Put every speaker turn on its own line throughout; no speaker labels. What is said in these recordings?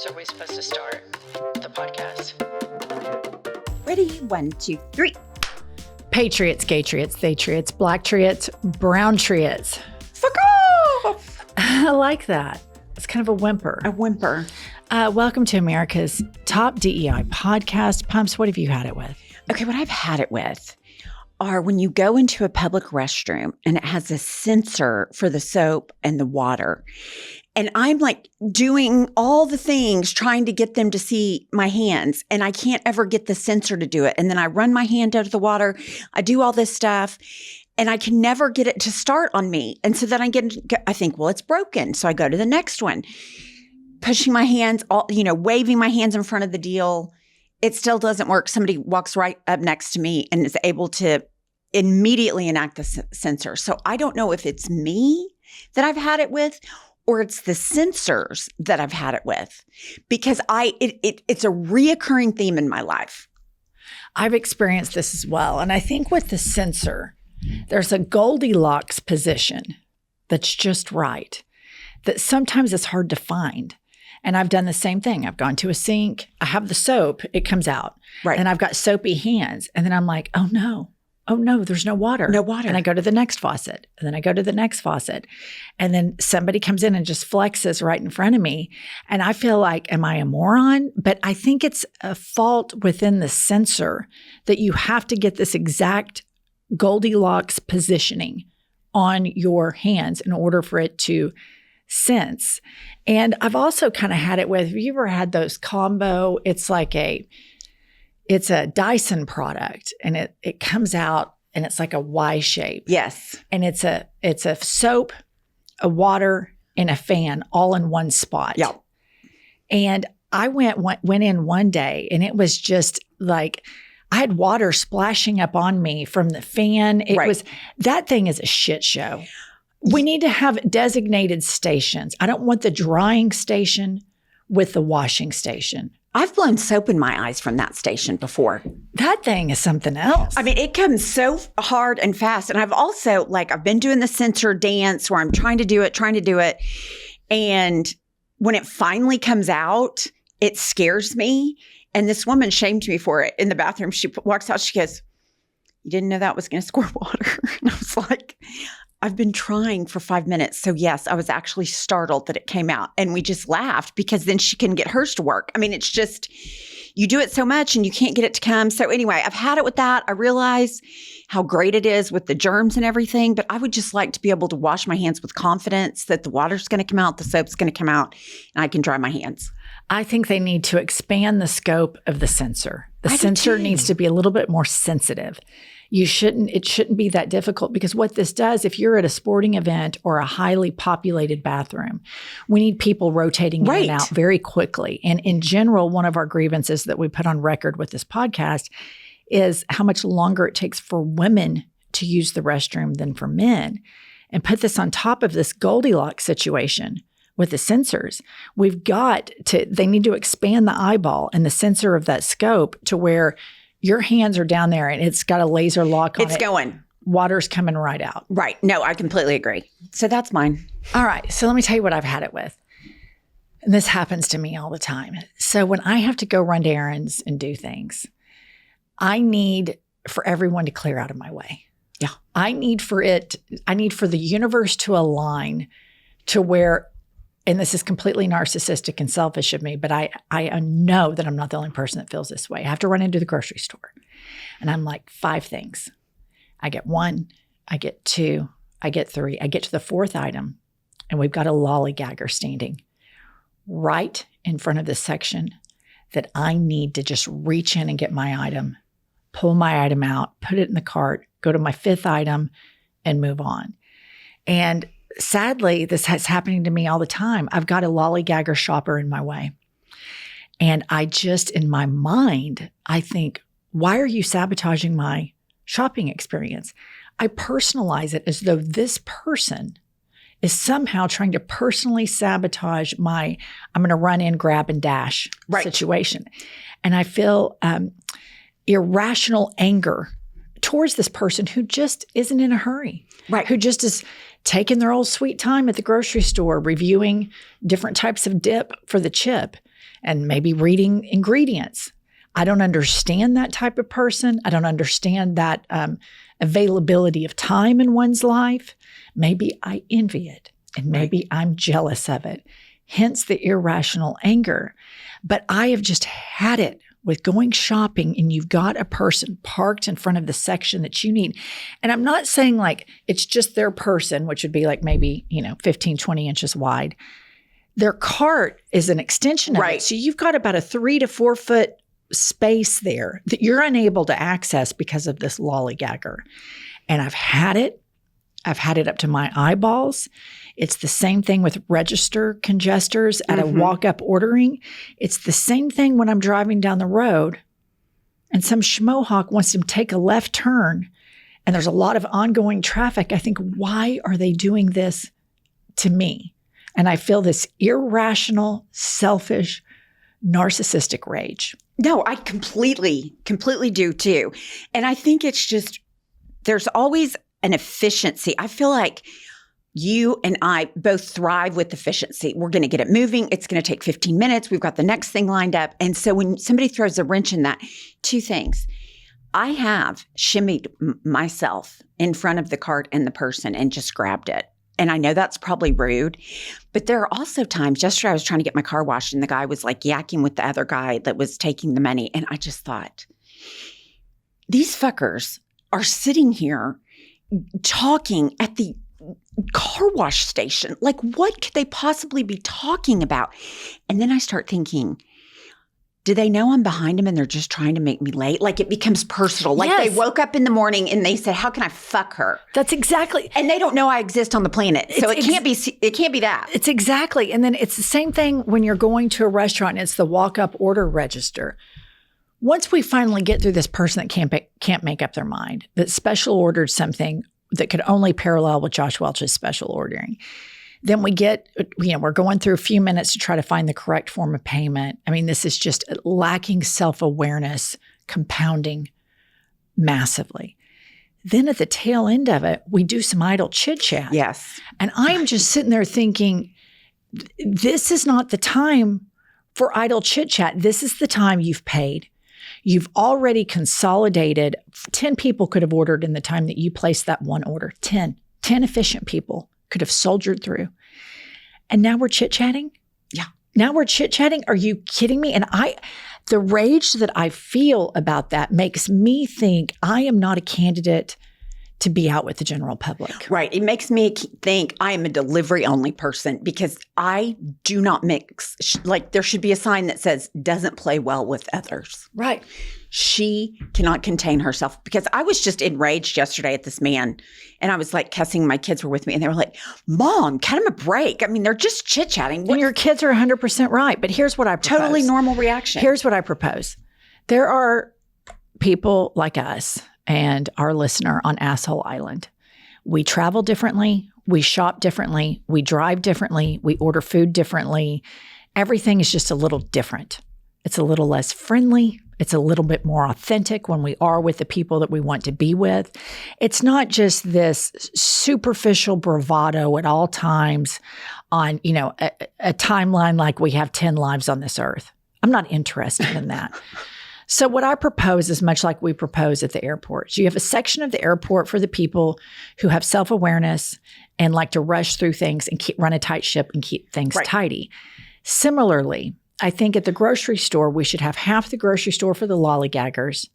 So are we supposed to start the podcast?
Ready? 1, 2, 3.
Patriots, gay-triots, they-triots, black-triots, brown-triots.
Fuck off!
I like that. It's kind of a whimper.
A whimper.
Welcome to America's top DEI podcast. Pumps, what have you had it with?
Okay, what I've had it with are when you go into a public restroom and it has a sensor for the soap and the water. And I'm like doing all the things trying to get them to see my hands, and I can't ever get the sensor to do it. And then I run my hand out of the water. I do all this stuff, and I can never get it to start on me. And so then I think, well, it's broken. So I go to the next one, pushing my hands, waving my hands in front of the deal. It still doesn't work. Somebody walks right up next to me and is able to immediately enact the sensor. So I don't know if it's me that I've had it with, or it's the sensors that I've had it with, because it's a reoccurring theme in my life.
I've experienced this as well. And I think with the sensor, there's a Goldilocks position that's just right, that sometimes it's hard to find. And I've done the same thing. I've gone to a sink. I have the soap. It comes out.
Right.
And I've got soapy hands. And then I'm like, oh no, there's no water.
No water.
And I go to the next faucet. And then I go to the next faucet. And then somebody comes in and just flexes right in front of me. And I feel like, am I a moron? But I think it's a fault within the sensor that you have to get this exact Goldilocks positioning on your hands in order for it to sense. And I've also kind of had it with, have you ever had those combo? It's a Dyson product, and it comes out and it's like a Y shape.
Yes.
And it's a soap, a water, and a fan all in one spot.
Yeah.
And I went in one day, and it was just like I had water splashing up on me from the fan. That thing is a shit show. We need to have designated stations. I don't want the drying station with the washing station.
I've blown soap in my eyes from that station before.
That thing is something else.
I mean, it comes so hard and fast. And I've also, I've been doing the sensor dance where I'm trying to do it. And when it finally comes out, it scares me. And this woman shamed me for it in the bathroom. She walks out, she goes, "You didn't know that was going to squirt water?" And I was like, I've been trying for 5 minutes. So yes, I was actually startled that it came out, and we just laughed because then she couldn't get hers to work. I mean, it's just, you do it so much and you can't get it to come. So anyway, I've had it with that. I realize how great it is with the germs and everything, but I would just like to be able to wash my hands with confidence that the water's going to come out, the soap's going to come out, and I can dry my hands.
I think they need to expand the scope of the sensor. The sensor needs to be a little bit more sensitive. It shouldn't be that difficult, because what this does, if you're at a sporting event or a highly populated bathroom, we need people rotating in and out very quickly. And in general, one of our grievances that we put on record with this podcast is how much longer it takes for women to use the restroom than for men. And put this on top of this Goldilocks situation with the sensors. They need to expand the eyeball and the sensor of that scope to where your hands are down there and it's got a laser lock on it.
It's going.
Water's coming right out.
Right. No, I completely agree. So that's mine.
All right. So let me tell you what I've had it with. And this happens to me all the time. So when I have to go run errands and do things, I need for everyone to clear out of my way.
Yeah.
I need for the universe to align to where, and this is completely narcissistic and selfish of me, but I know that I'm not the only person that feels this way. I have to run into the grocery store, and I'm like, 5 things. I get 1, I get 2, I get 3. I get to the 4th item, and we've got a lollygagger standing right in front of this section that I need to just reach in and get my item, pull my item out, put it in the cart, go to my 5th item, and move on. And sadly, this is happening to me all the time. I've got a lollygagger shopper in my way. And I just, in my mind, I think, why are you sabotaging my shopping experience? I personalize it as though this person is somehow trying to personally sabotage my, I'm going to run in, grab, and dash situation. And I feel irrational anger towards this person who just isn't in a hurry, who just is taking their old sweet time at the grocery store, reviewing different types of dip for the chip. and maybe reading ingredients. I don't understand that type of person. I don't understand that availability of time in one's life. Maybe I envy it, and maybe I'm jealous of it. Hence the irrational anger. But I have just had it with going shopping, and you've got a person parked in front of the section that you need. And I'm not saying like it's just their person, which would be like maybe, 15, 20 inches wide. Their cart is an extension of it. So you've got about a 3 to 4 foot space there that you're unable to access because of this lollygagger. And I've had it. I've had it up to my eyeballs. It's the same thing with register congesters at a walk-up ordering. It's the same thing when I'm driving down the road and some schmohawk wants to take a left turn and there's a lot of ongoing traffic. I think, why are they doing this to me? And I feel this irrational, selfish, narcissistic rage.
No, I completely do too. And I think it's just, there's always an efficiency. I feel like you and I both thrive with efficiency. We're going to get it moving. It's going to take 15 minutes. We've got the next thing lined up. And so when somebody throws a wrench in that, 2 things. I have shimmied myself in front of the cart and the person and just grabbed it. And I know that's probably rude, but there are also times, yesterday I was trying to get my car washed and the guy was like yakking with the other guy that was taking the money. And I just thought, these fuckers are sitting here talking at the car wash station. Like, what could they possibly be talking about? And then I start thinking, do they know I'm behind them and they're just trying to make me late? Like, it becomes personal. Like, they woke up in the morning and they said, how can I fuck her?
That's exactly.
And they don't know I exist on the planet. So it can't be that.
It's exactly. And then it's the same thing when you're going to a restaurant and it's the walk-up order register. Once we finally get through this person that can't make up their mind, that special ordered something that could only parallel with Josh Welch's special ordering, then we get, we're going through a few minutes to try to find the correct form of payment. I mean, this is just lacking self-awareness, compounding massively. Then at the tail end of it, we do some idle chit-chat.
Yes.
And I'm just sitting there thinking, this is not the time for idle chit-chat. This is the time you've paid. You've already consolidated. 10 people could have ordered in the time that you placed that one order. 10 efficient people could have soldiered through. And now we're chit-chatting?
Yeah.
Now we're chit-chatting? Are you kidding me? And the rage that I feel about that makes me think I am not a candidate to be out with the general public.
Right. It makes me think I am a delivery-only person because I do not mix. Like, there should be a sign that says, doesn't play well with others.
Right.
She cannot contain herself, because I was just enraged yesterday at this man and I was like cussing. My kids were with me and they were like, Mom, cut him a break. I mean, they're just chit-chatting.
And your kids are 100% right. But here's what I propose.
Totally normal reaction.
Here's what I propose. There are people like us and our listener on Asshole Island. We travel differently. We shop differently. We drive differently. We order food differently. Everything is just a little different. It's a little less friendly. It's a little bit more authentic when we are with the people that we want to be with. It's not just this superficial bravado at all times on, a timeline like we have 10 lives on this earth. I'm not interested in that. So what I propose is much like we propose at the airports. You have a section of the airport for the people who have self-awareness and like to rush through things and run a tight ship and keep things tidy. Similarly, I think at the grocery store, we should have half the grocery store for the lollygaggers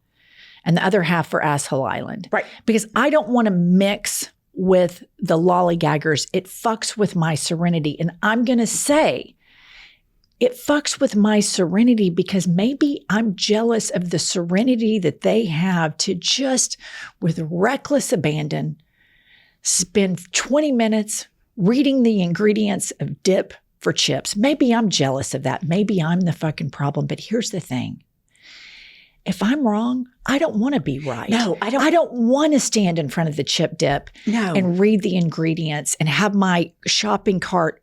and the other half for Asshole Island. Right. Because I don't want to mix with the lollygaggers. It fucks with my serenity. And I'm going to say it fucks with my serenity because maybe I'm jealous of the serenity that they have to just, with reckless abandon, spend 20 minutes reading the ingredients of dip for chips. Maybe I'm jealous of that. Maybe I'm the fucking problem. But here's the thing. If I'm wrong, I don't want to be right.
No, I don't.
I don't want to stand in front of the chip dip and read the ingredients and have my shopping cart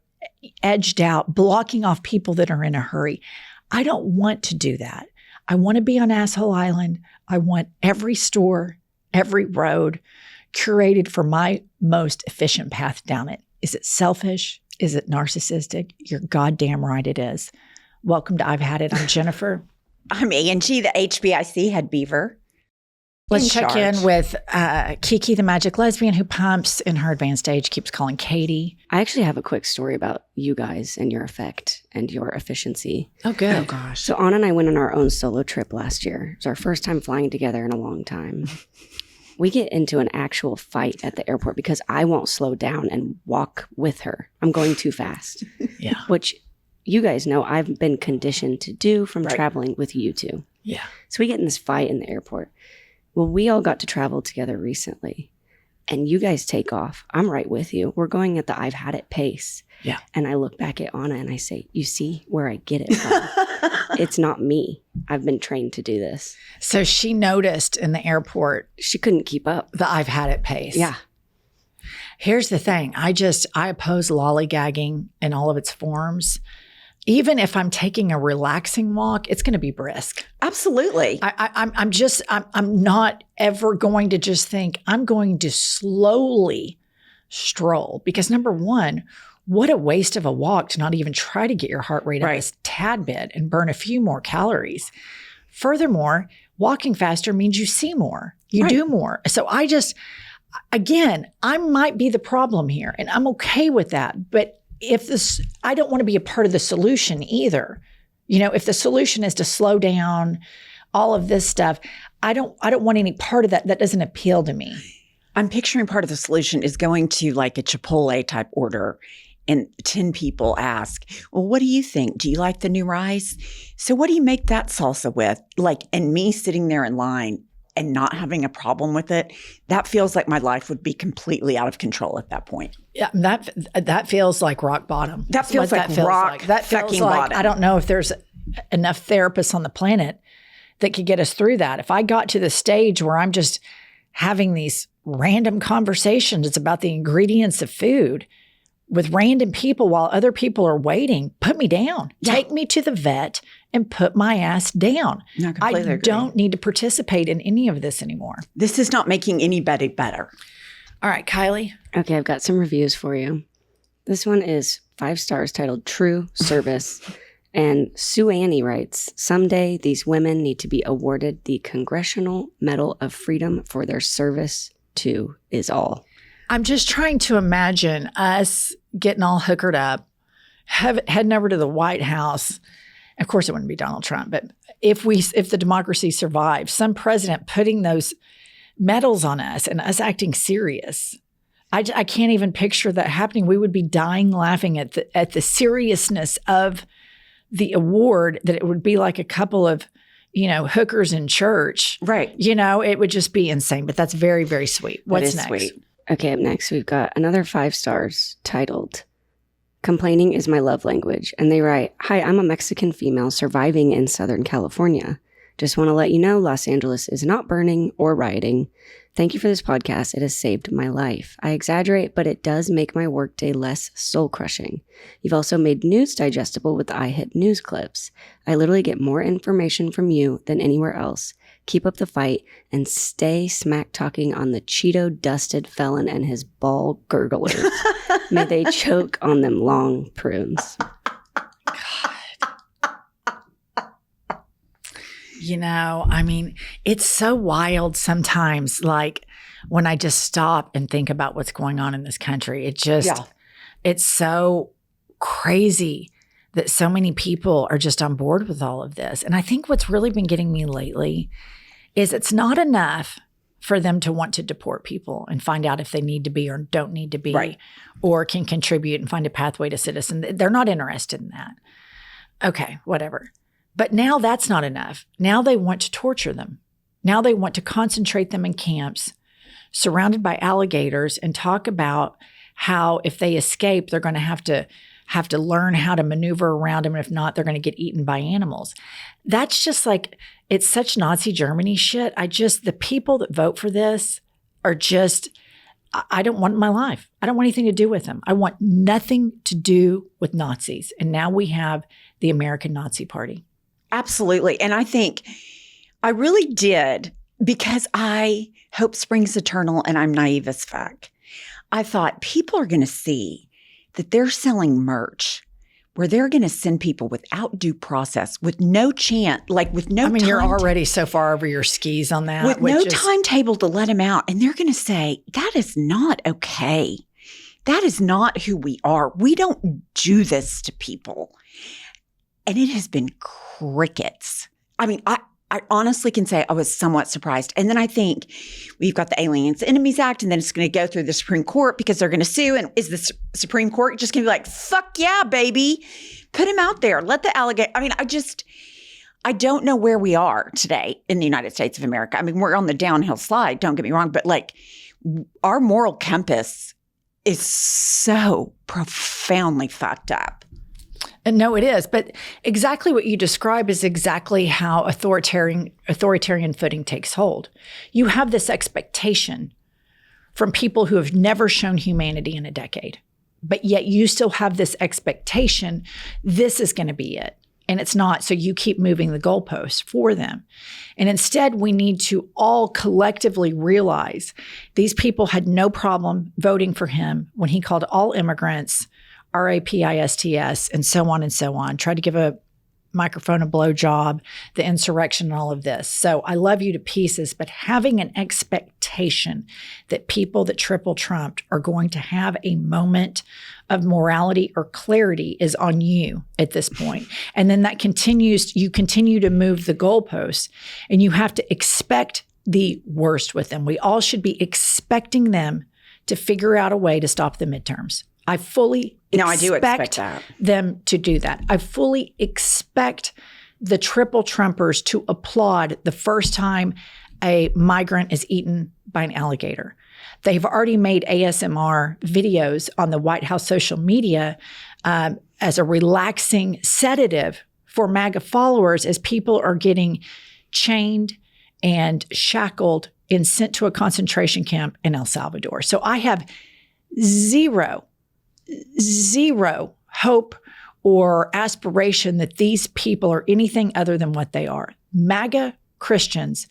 edged out, blocking off people that are in a hurry. I don't want to do that. I want to be on Asshole Island. I want every store, every road curated for my most efficient path down it. Is it selfish? Is it narcissistic? You're goddamn right it is. Welcome to I've Had It. I'm Jennifer.
I'm Angie, the HBIC head beaver.
Let's check in with Kiki, the Magic Lesbian, who pumps in her advanced age, keeps calling Katie.
I actually have a quick story about you guys and your effect and your efficiency.
Oh, good.
Oh, gosh.
So Anna and I went on our own solo trip last year. It was our first time flying together in a long time. We get into an actual fight at the airport because I won't slow down and walk with her. I'm going too fast.
Yeah.
Which you guys know I've been conditioned to do from traveling with you two.
Yeah.
So we get in this fight in the airport. Well, we all got to travel together recently, and you guys take off. I'm right with you. We're going at the I've had it pace.
Yeah.
And I look back at Anna and I say, you see where I get it from? It's not me. I've been trained to do this.
So she noticed in the airport
She couldn't keep up.
the I've Had It pace.
Yeah.
Here's the thing. I oppose lollygagging in all of its forms. Even if I'm taking a relaxing walk, it's going to be brisk.
Absolutely.
I'm not ever going to just think I'm going to slowly stroll, because number one, what a waste of a walk to not even try to get your heart rate up a tad bit and burn a few more calories. Furthermore, walking faster means you see more, you do more. So again, I might be the problem here, and I'm okay with that. But I don't want to be a part of the solution either. You know, if the solution is to slow down all of this stuff, I don't want any part of that. That doesn't appeal to me.
I'm picturing part of the solution is going to like a Chipotle type order, and 10 people ask, well, what do you think? Do you like the new rice? So what do you make that salsa with? Like, and me sitting there in line and not having a problem with it, that feels like my life would be completely out of control at that point.
Yeah, that feels like rock bottom.
That feels like rock fucking bottom.
I don't know if there's enough therapists on the planet that could get us through that. If I got to the stage where I'm just having these random conversations about the ingredients of food with random people while other people are waiting, put me down. Yeah. Take me to the vet and put my ass down.
No, I
don't need to participate in any of this anymore.
This is not making anybody better.
All right, Kylie.
Okay, I've got some reviews for you. This one is 5 stars titled True Service. And Sue Annie writes, someday these women need to be awarded the Congressional Medal of Freedom for their service to is all.
I'm just trying to imagine us getting all hookered up, heading over to the White House. Of course, it wouldn't be Donald Trump, but if the democracy survives, some president putting those medals on us and us acting serious. I can't even picture that happening. We would be dying laughing at the seriousness of the award, that it would be like a couple of, hookers in church.
Right.
It would just be insane, but that's very, very sweet. What's next?
Sweet.
Okay, up next, we've got another 5 stars titled Complaining is My Love Language. And they write, hi, I'm a Mexican female surviving in Southern California. Just want to let you know Los Angeles is not burning or rioting. Thank you for this podcast. It has saved my life. I exaggerate, but it does make my workday less soul-crushing. You've also made news digestible with the I Hit news clips. I literally get more information from you than anywhere else. Keep up the fight and stay smack-talking on the Cheeto-dusted felon and his ball gurglers. May they choke on them long prunes.
It's so wild sometimes, like when I just stop and think about what's going on in this country. It's so crazy that so many people are just on board with all of this. And I think what's really been getting me lately is it's not enough for them to want to deport people and find out if they need to be or don't need to be, or can contribute and find a pathway to citizen. They're not interested in that. Okay, whatever. But now that's not enough. Now they want to torture them. Now they want to concentrate them in camps surrounded by alligators and talk about how if they escape, they're going to have to learn how to maneuver around them. And if not, they're going to get eaten by animals. That's just like, it's such Nazi Germany shit. The people that vote for this are just, I don't want my life. I don't want anything to do with them. I want nothing to do with Nazis. And now we have the American Nazi Party.
Absolutely. And I think I really did, because hope springs eternal and I'm naive as fuck. I thought people are going to see that they're selling merch where they're going to send people without due process, with no chance, like with no
you're already so far over your skis on that.
with no timetable to let them out. And they're going to say, that is not okay. That is not who we are. We don't do this to people. And it has been crickets. I honestly can say I was somewhat surprised. And then I think we've got the Aliens Enemies Act, and then it's going to go through the Supreme Court because they're going to sue. And is the Supreme Court just going to be like, fuck yeah, baby, put him out there. Let the alligator. I don't know where we are today in the United States of America. We're on the downhill slide, don't get me wrong, but like our moral compass is so profoundly fucked up.
And no, it is. But exactly what you describe is exactly how authoritarian footing takes hold. You have this expectation from people who have never shown humanity in a decade, but yet you still have this expectation, this is going to be it. And it's not. So you keep moving the goalposts for them. And instead, we need to all collectively realize these people had no problem voting for him when he called all immigrants RAPISTS, and so on and so on. Tried to give a microphone a blowjob, the insurrection, and all of this. So I love you to pieces, but having an expectation that people that triple trumped are going to have a moment of morality or clarity is on you at this point. And then that continues, you continue to move the goalposts, and you have to expect the worst with them. We all should be expecting them to figure out a way to stop the midterms. I fully expect that. Them to do that. I fully expect the triple Trumpers to applaud the first time a migrant is eaten by an alligator. They've already made ASMR videos on the White House social media as a relaxing sedative for MAGA followers as people are getting chained and shackled and sent to a concentration camp in El Salvador. So I have zero hope or aspiration that these people are anything other than what they are. MAGA Christians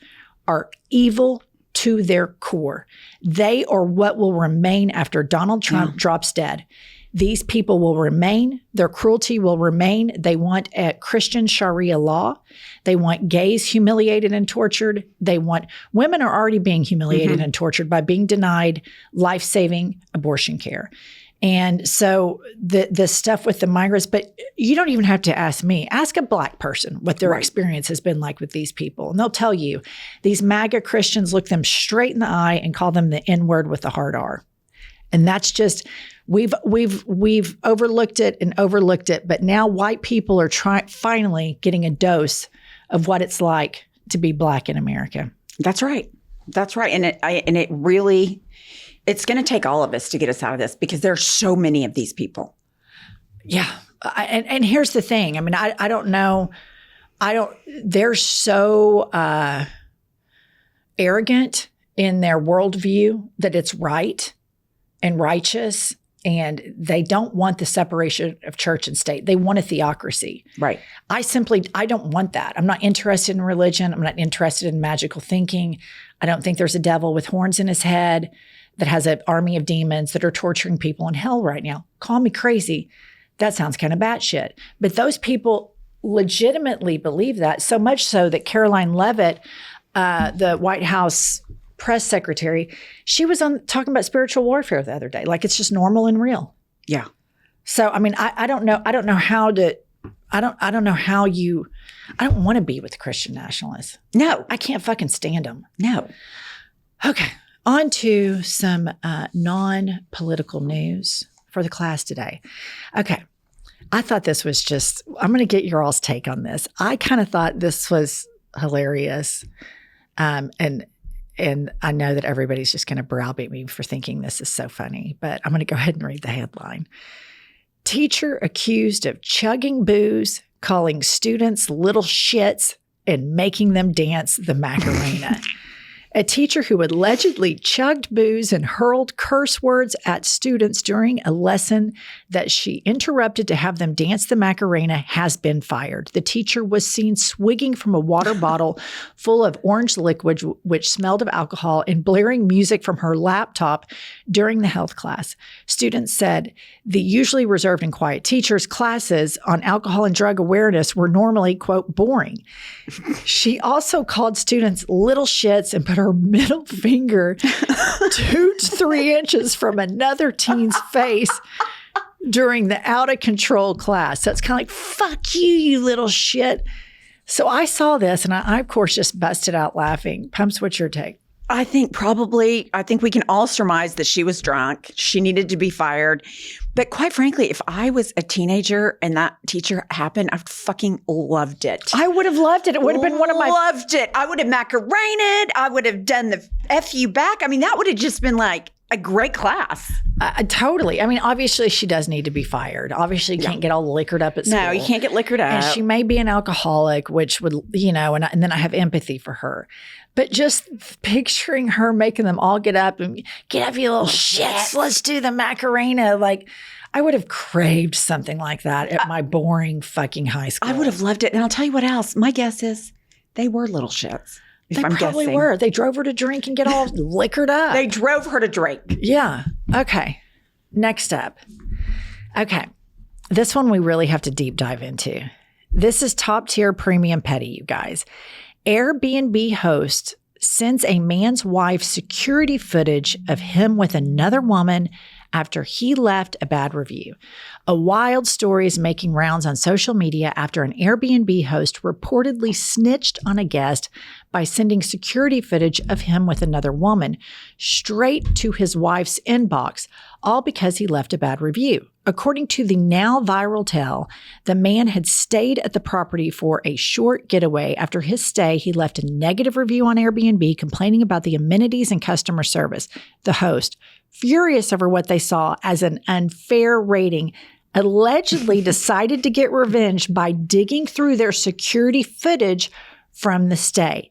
are evil to their core. They are what will remain after Donald Trump drops dead. These people will remain. Their cruelty will remain. They want a Christian Sharia law. They want gays humiliated and tortured. Women are already being humiliated and tortured by being denied life-saving abortion care. And so the stuff with the migrants, but you don't even have to ask me. Ask a Black person what their experience has been like with these people. And they'll tell you, these MAGA Christians look them straight in the eye and call them the N-word with the hard R. And that's just, we've overlooked it, but now white people are finally getting a dose of what it's like to be Black in America.
That's right. And it really, it's going to take all of us to get us out of this because there are so many of these people.
Yeah. And here's the thing. I don't know. They're so arrogant in their worldview that it's right and righteous. And they don't want the separation of church and state. They want a theocracy. Right. I don't want that. I'm not interested in religion. I'm not interested in magical thinking. I don't think there's a devil with horns in his head that has an army of demons that are torturing people in hell right now. Call me crazy. That sounds kind of batshit. But those people legitimately believe that, so much so that Caroline Leavitt, the White House press secretary, she was talking about spiritual warfare the other day. Like it's just normal and real. Yeah. So, I don't know how I don't want to be with Christian nationalists. No. I can't fucking stand them. No. Okay. On to some non-political news for the class today. Okay. I thought this was I'm going to get your all's take on this. I kind of thought this was hilarious. And I know that everybody's just going to browbeat me for thinking this is so funny, but I'm going to go ahead and read the headline. Teacher accused of chugging booze, calling students little shits, and making them dance the Macarena. A teacher who allegedly chugged booze and hurled curse words at students during a lesson that she interrupted to have them dance the Macarena has been fired. The teacher was seen swigging from a water bottle full of orange liquid, which smelled of alcohol, and blaring music from her laptop during the health class. Students said the usually reserved and quiet teacher's classes on alcohol and drug awareness were normally, quote, boring. She also called students little shits and put her middle finger 2 to 3 inches from another teen's face during the out of control class. So it's kind of like, fuck you, you little shit. So I saw this and I of course, just busted out laughing. Pumps, what's your take?
I think we can all surmise that she was drunk. She needed to be fired. But quite frankly, if I was a teenager and that teacher happened, I fucking loved it.
I would have loved it. It would have been one of my...
Loved it. I would have macarenaed. I would have done the F you back. I mean, that would have just been like a great class.
Totally. I mean, obviously she does need to be fired. Obviously you can't get all liquored up at school.
No, you can't get liquored up.
And she may be an alcoholic, which would, and then I have empathy for her. But just picturing her making them all get up, you little shits. Let's do the Macarena. Like, I would have craved something like that at my boring fucking high school.
I would have loved it. And I'll tell you what else. My guess is they were little shits.
They probably were. They drove her to drink and get all liquored up.
They drove her to drink.
Yeah. Okay. Next up. Okay. This one we really have to deep dive into. This is top tier premium petty, you guys. Airbnb host sends a man's wife security footage of him with another woman after he left a bad review. A wild story is making rounds on social media after an Airbnb host reportedly snitched on a guest by sending security footage of him with another woman straight to his wife's inbox, all because he left a bad review. According to the now viral tale, the man had stayed at the property for a short getaway. After his stay, he left a negative review on Airbnb complaining about the amenities and customer service. The host, furious over what they saw as an unfair rating, allegedly decided to get revenge by digging through their security footage from the stay.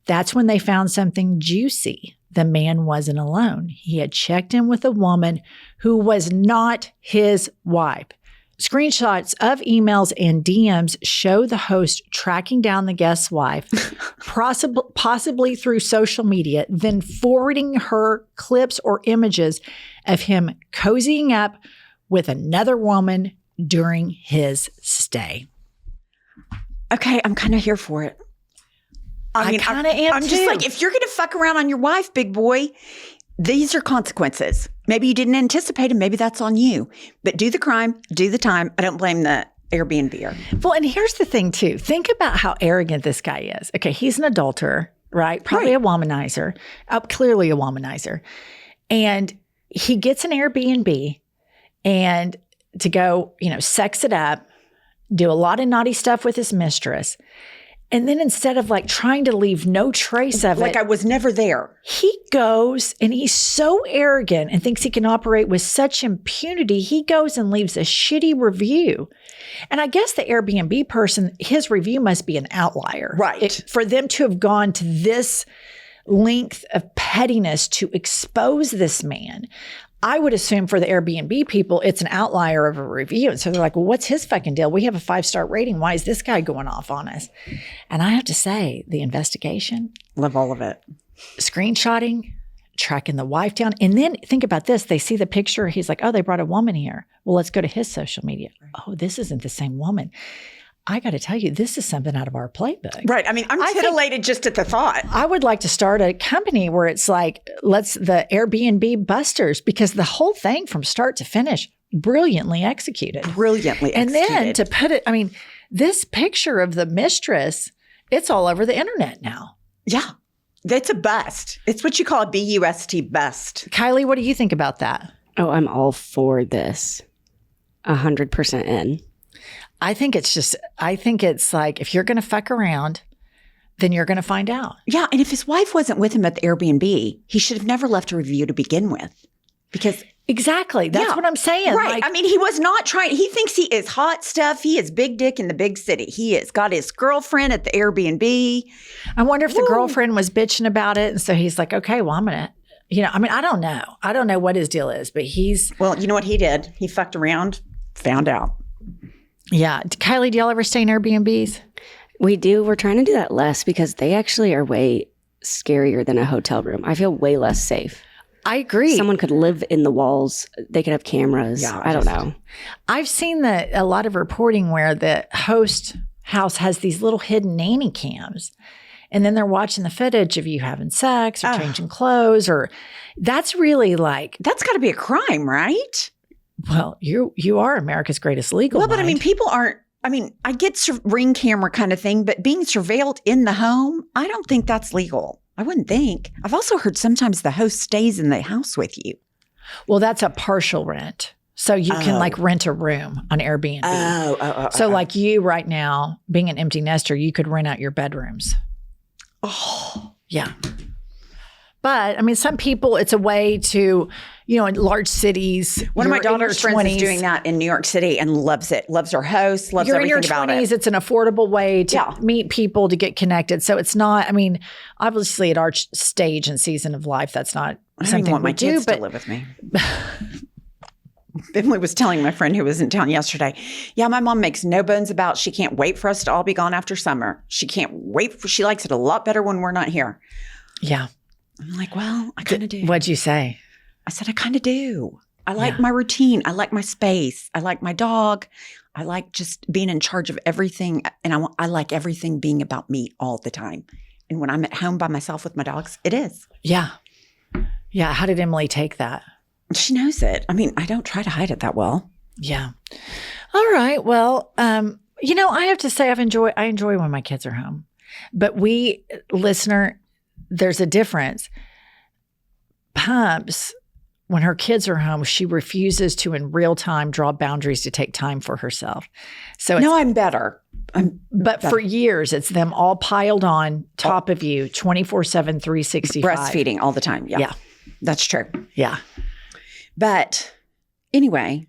That's when they found something juicy. The man wasn't alone. He had checked in with a woman who was not his wife. Screenshots of emails and DMs show the host tracking down the guest's wife, possibly through social media, then forwarding her clips or images of him cozying up with another woman during his stay.
Okay, I'm kind of here for it. I
kind of am
I'm
too.
just like, if you're going to fuck around on your wife, big boy, these are consequences. Maybe you didn't anticipate them. Maybe that's on you. But do the crime, do the time. I don't blame the Airbnb-er.
Well, and here's the thing, too. Think about how arrogant this guy is. Okay, he's an adulterer, right? Probably a womanizer. Clearly a womanizer. And he gets an Airbnb and to go, sex it up, do a lot of naughty stuff with his mistress. And then instead of like trying to leave no trace of it.
Like I was never there.
He goes and he's so arrogant and thinks he can operate with such impunity. He goes and leaves a shitty review. And I guess the Airbnb person, his review must be an outlier.
Right.
For them to have gone to this length of pettiness to expose this man. I would assume for the Airbnb people, it's an outlier of a review. And so they're like, well, what's his fucking deal? We have a 5-star rating. Why is this guy going off on us? And I have to say, the investigation.
Love all of it.
Screenshotting, tracking the wife down. And then think about this. They see the picture. He's like, oh, they brought a woman here. Well, let's go to his social media. Oh, this isn't the same woman. I got to tell you, this is something out of our playbook.
Right. I mean, I'm titillated just at the thought.
I would like to start a company where it's like, the Airbnb busters, because the whole thing from start to finish, brilliantly executed.
And
then to put it, I mean, this picture of the mistress, it's all over the internet now.
Yeah. That's a bust. It's what you call a BUST bust.
Kylie, what do you think about that?
Oh, I'm all for this. 100% in.
I think it's like, if you're going to fuck around, then you're going to find out.
Yeah. And if his wife wasn't with him at the Airbnb, he should have never left a review to begin with. Because
Exactly. That's
Yeah.
what I'm saying.
Right.
Like,
I mean, he was not trying. He thinks he is hot stuff. He is big dick in the big city. He has got his girlfriend at the Airbnb.
I wonder if the
Woo.
girlfriend was bitching about it. And so he's like, okay, well, I'm going to, I mean, I don't know. I don't know what his deal is, but
Well, you know what he did? He fucked around, found out.
yeah. Kylie, do y'all ever stay in Airbnbs?
We do. We're trying to do that less because they actually are way scarier than a hotel room. I feel way less safe.
I agree.
Someone could live in the walls. They could have cameras.
Yeah,
I don't know.
I've seen a lot of reporting where the host house has these little hidden nanny cams. And then they're watching the footage of you having sex or changing clothes, or that's really like,
That's got to be a crime, right?
well, you are America's greatest legal
Well, but I mean,
mind.
people aren't. I mean, I get ring camera kind of thing, but being surveilled in the home, I don't think that's legal. I wouldn't think. I've also heard sometimes the host stays in the house with you.
Well, that's a partial rent. So you can like rent a room on Airbnb. So like you right now, being an empty nester, you could rent out your bedrooms.
Oh,
Yeah. But I mean, some people, it's a way to, in large cities.
one of my
you're in your
daughter's friends is
20s.
doing that in New York City and loves it. Loves her host, loves
You're in
everything
your
about
20s.
it.
It's an affordable way to
Yeah.
meet people, to get connected. So it's not, I mean, obviously at our stage and season of life, that's not
I don't even
something
want
we
my
do.
kids
But
to live with me. Emily was telling my friend who was in town yesterday, yeah, my mom makes no bones about she can't wait for us to all be gone after summer. She can't wait she likes it a lot better when we're not here.
yeah.
I'm like, well, I kind of do.
What'd you say?
I said, I kind of do. I like my routine. I like my space. I like my dog. I like just being in charge of everything. And I like everything being about me all the time. And when I'm at home by myself with my dogs, it is.
Yeah. Yeah. How did Emily take that?
She knows it. I mean, I don't try to hide it that well.
Yeah. All right. Well, I have to say I enjoy when my kids are home. But listener, there's a difference. Pumps, when her kids are home, she refuses to in real time draw boundaries to take time for herself. So
No, I'm better.
but for years, it's them all piled on top of you 24/7, 365.
Breastfeeding all the time. Yeah.
Yeah.
That's true.
Yeah.
But anyway,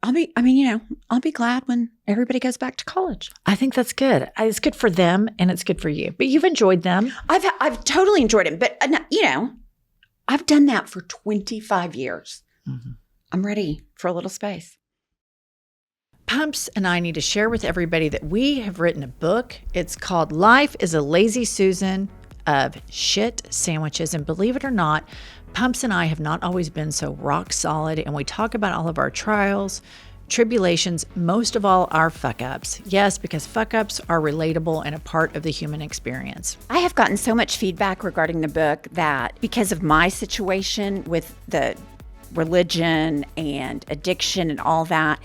I'll be glad when everybody goes back to college.
I think that's good. It's good for them and it's good for you. But you've enjoyed them.
I've totally enjoyed it. But, I've done that for 25 years.
Mm-hmm.
I'm ready for a little space.
Pumps and I need to share with everybody that we have written a book. It's called Life is a Lazy Susan of Shit Sandwiches. And believe it or not, Pumps and I have not always been so rock solid. And we talk about all of our trials, tribulations, most of all our fuck ups. Yes, because fuck ups are relatable and a part of the human experience.
I have gotten so much feedback regarding the book that because of my situation with the religion and addiction and all that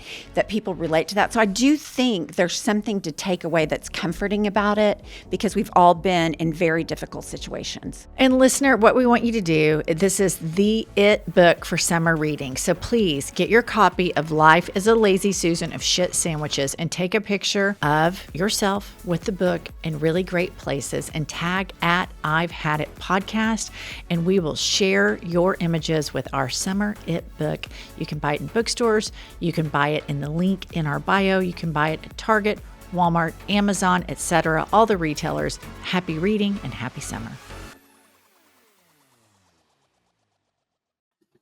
people relate to that. So I do think there's something to take away that's comforting about it because we've all been in very difficult situations.
And listener, what we want you to do, this is the it book for summer reading. So please get your copy of Life is a Lazy Susan of Shit Sandwiches and take a picture of yourself with the book in really great places and tag at I've Had It Podcast, and we will share your images with our summer it book. You can buy it in bookstores. You can buy it in the link in our bio. You can buy it at Target, Walmart, Amazon, etc. All the retailers. Happy reading and happy summer.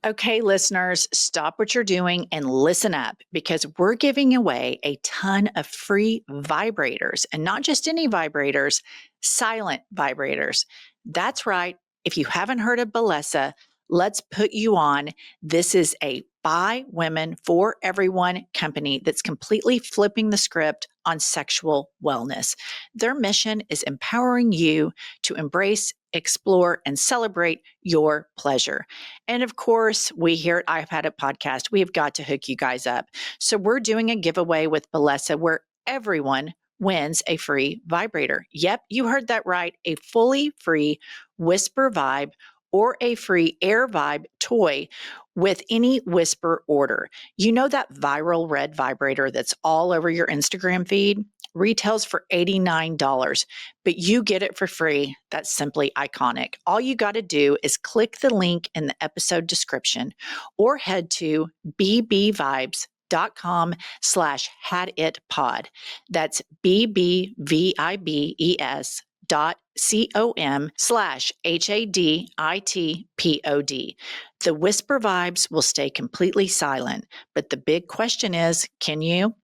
Okay, listeners, stop what you're doing and listen up because we're giving away a ton of free vibrators, and not just any vibrators, silent vibrators. That's right. If you haven't heard of Bellesa, let's put you on. This is a by women for everyone company that's completely flipping the script on sexual wellness. Their mission is empowering you to embrace, explore, and celebrate your pleasure. And of course, we here at I've Had It Podcast, we have got to hook you guys up. So we're doing a giveaway with Bellesa where everyone wins a free vibrator. Yep, you heard that right. A fully free Whisper Vibe or a free Air Vibe toy with any Whisper order. You know that viral red vibrator that's all over your Instagram feed?
retails for $89, but you get it for free. That's simply iconic. All you got to do is click the link in the episode description or head to bbvibes.com/haditpod. That's bbvibes.com/HADITPOD. The whisper vibes will stay completely silent, but the big question is, can you?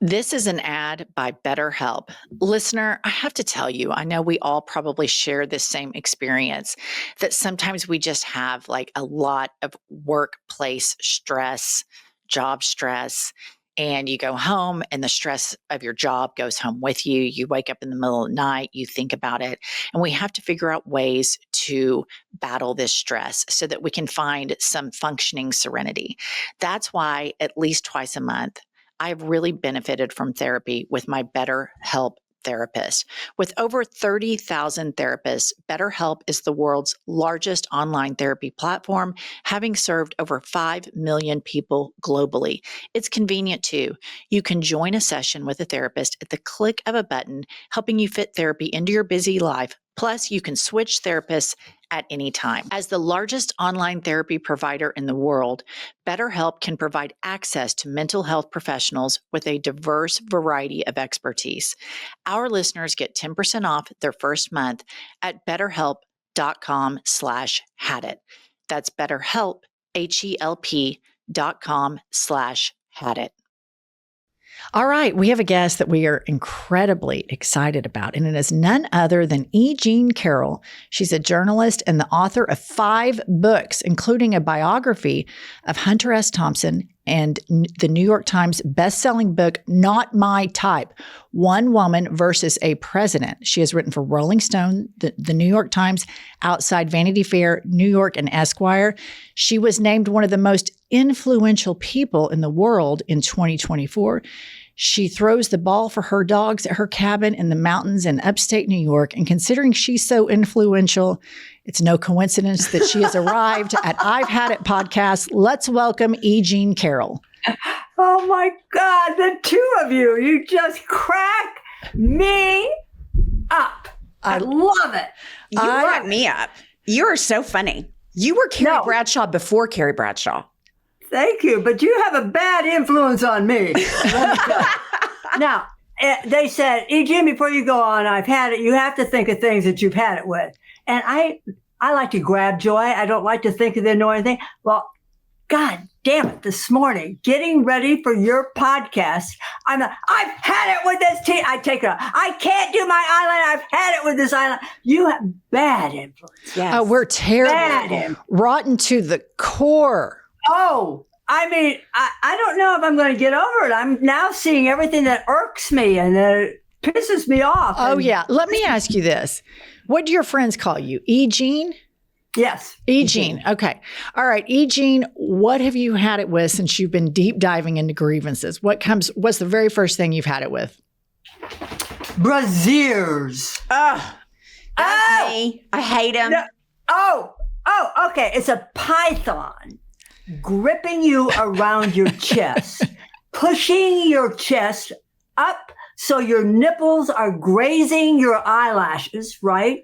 This is an ad by BetterHelp. Listener, I have to tell you, I know we all probably share this same experience, that sometimes we just have like a lot of workplace stress, job stress, and you go home and the stress of your job goes home with you. You wake up in the middle of the night, you think about it, and we have to figure out ways to battle this stress so that we can find some functioning serenity. That's why at least twice a month, I've really benefited from therapy with my BetterHelp therapist. With over 30,000 therapists, BetterHelp is the world's largest online therapy platform, having served over 5 million people globally. It's convenient too. You can join a session with a therapist at the click of a button, helping you fit therapy into your busy life. Plus, you can switch therapists at any time. As the largest online therapy provider in the world, BetterHelp can provide access to mental health professionals with a diverse variety of expertise. Our listeners get 10% off their first month at betterhelp.com/hadit. That's BetterHelp, HELP.com/hadit.
All right, we have a guest that we are incredibly excited about, and it is none other than E. Jean Carroll. She's a journalist and the author of 5 books, including a biography of Hunter S. Thompson and the New York Times bestselling book, Not My Type, One Woman versus a President. She has written for Rolling Stone, the New York Times, Outside, Vanity Fair, New York, and Esquire. She was named one of the most influential people in the world in 2024. She throws the ball for her dogs at her cabin in the mountains in upstate New York. And considering she's so influential, it's no coincidence that she has arrived at I've Had It podcast. Let's welcome E. Jean Carroll.
Oh my God, the two of you, you just crack me up. I love it.
You crack me up. You are so funny. You were Carrie Bradshaw before Carrie Bradshaw.
Thank you, but you have a bad influence on me. Now, they said, E. Jean, before you go on, I've had it. You have to think of things that you've had it with. And I like to grab joy. I don't like to think of the annoying thing. Well, God damn it, this morning, getting ready for your podcast, I've had it with this tea. I take it off. I can't do my eyeliner. I've had it with this eyeliner. You have bad influence.
Yes. Oh, we're terrible. Rotten to the core.
Oh, I mean, I don't know if I'm going to get over it. I'm now seeing everything that irks me and that pisses me off.
Oh, yeah. Let me ask you this. What do your friends call you? E. Jean?
Yes.
E. Jean. Okay. All right. E. Jean, what have you had it with since you've been deep diving into grievances? What's the very first thing you've had it with?
Braziers.
That's me. I hate them.
No. Okay. It's a python gripping you around your chest, pushing your chest up so your nipples are grazing your eyelashes, right?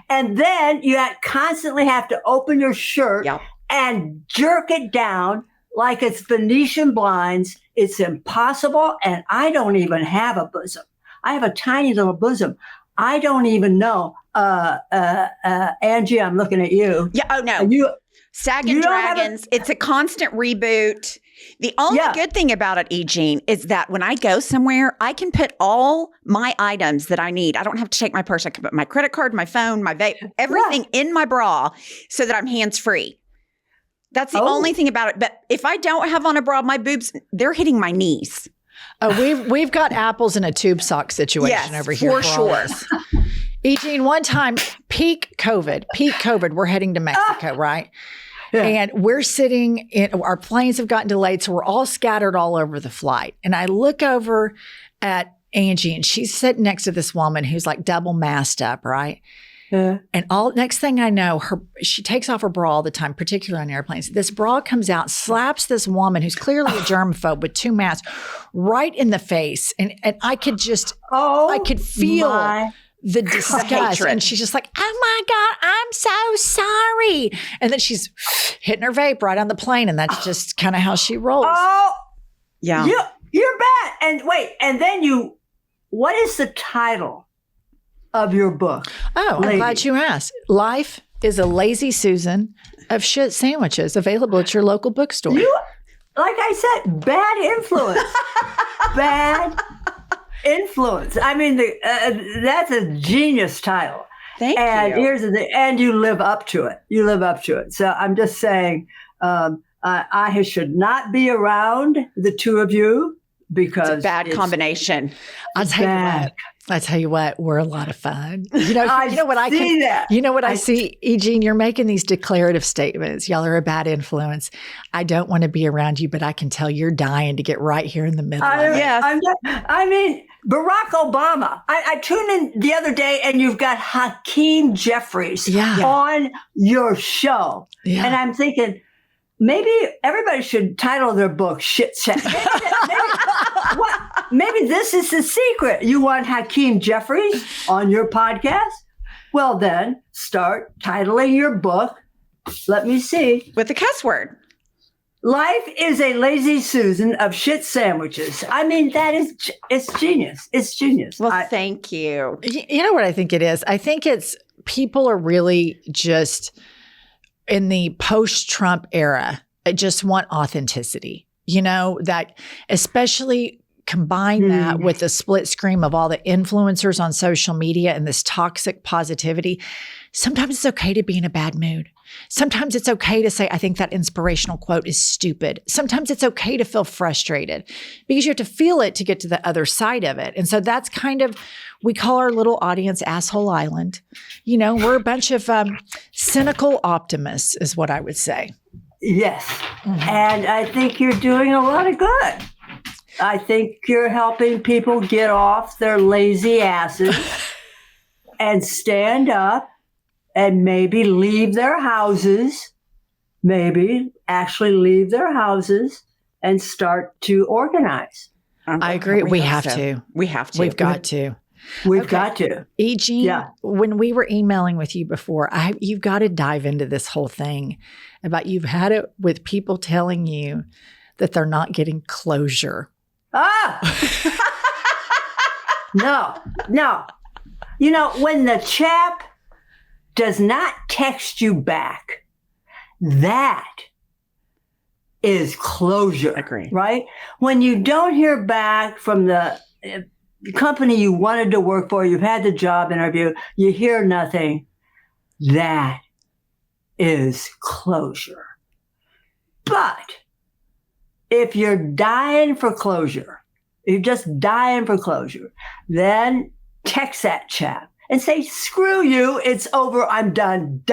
And then you constantly have to open your shirt and jerk it down like it's Venetian blinds. It's impossible. And I don't even have a bosom. I have a tiny little bosom. I don't even know. Angie, I'm looking at you.
Yeah. Oh, no. Sagging Dragons. It's a constant reboot. The only good thing about it, E. Jean, is that when I go somewhere, I can put all my items that I need. I don't have to take my purse. I can put my credit card, my phone, my vape, everything in my bra so that I'm hands-free. That's the only thing about it. But if I don't have on a bra, my boobs, they're hitting my knees.
Oh, we've got apples in a tube sock situation over here.
For sure.
E. Jean, one time, peak COVID, we're heading to Mexico, right? Yeah. And we're sitting our planes have gotten delayed, so we're all scattered all over the flight. And I look over at Angie, and she's sitting next to this woman who's like double masked up, right?
Yeah.
And next thing I know, she takes off her bra all the time, particularly on airplanes. This bra comes out, slaps this woman who's clearly a germaphobe with 2 masks right in the face. And I could just, I could feel the disgust. And she's just like, oh my God, I'm so sorry. And then she's hitting her vape right on the plane. And that's just kind of how she rolls.
Oh,
Yeah.
You're bad. And wait, and then what is the title of your book?
Oh, I'm glad you asked. Life is a Lazy Susan of shit sandwiches, available at your local bookstore.
Like I said, bad influence. Bad influence. I mean, that's a genius title.
Thank you.
And here's the thing, and you live up to it. You live up to it. So I'm just saying, I should not be around the two of you because
it's a bad combination.
I'll tell you what, we're a lot of fun. You know what I see, Eugene, you're making these declarative statements. Y'all are a bad influence. I don't want to be around you, but I can tell you're dying to get right here in the middle.
I mean, Barack Obama. I tuned in the other day and you've got Hakeem Jeffries on your show. Yeah. And I'm thinking, maybe everybody should title their book Shit Chat. Maybe this is the secret. You want Hakeem Jeffries on your podcast? Well, then start titling your book. Let me see.
With a cuss word.
Life is a Lazy Susan of shit sandwiches. I mean, it's genius. It's genius.
Well, thank you.
You know what I think it is? I think it's people are really just in the post-Trump era, I just want authenticity. You know, that especially combine that with the split screen of all the influencers on social media and this toxic positivity. Sometimes it's okay to be in a bad mood. Sometimes it's okay to say, I think that inspirational quote is stupid. Sometimes it's okay to feel frustrated because you have to feel it to get to the other side of it. And so that's kind of, we call our little audience Asshole Island. You know, we're a bunch of cynical optimists is what I would say.
Yes. Mm-hmm. And I think you're doing a lot of good. I think you're helping people get off their lazy asses and stand up and maybe leave their houses, maybe actually leave their houses and start to organize.
I agree. We have to.
We have to.
We've got to.
We've got to.
Eugene, when we were emailing with you before, you've got to dive into this whole thing about you've had it with people telling you that they're not getting closure.
No. You know, when the chap does not text you back, that is closure.
Agree.
Right? When you don't hear back from the company you wanted to work for, you've had the job interview, you hear nothing, that is closure. But if you're dying for closure, you're just dying for closure, then text that chap and say, screw you, it's over, I'm done.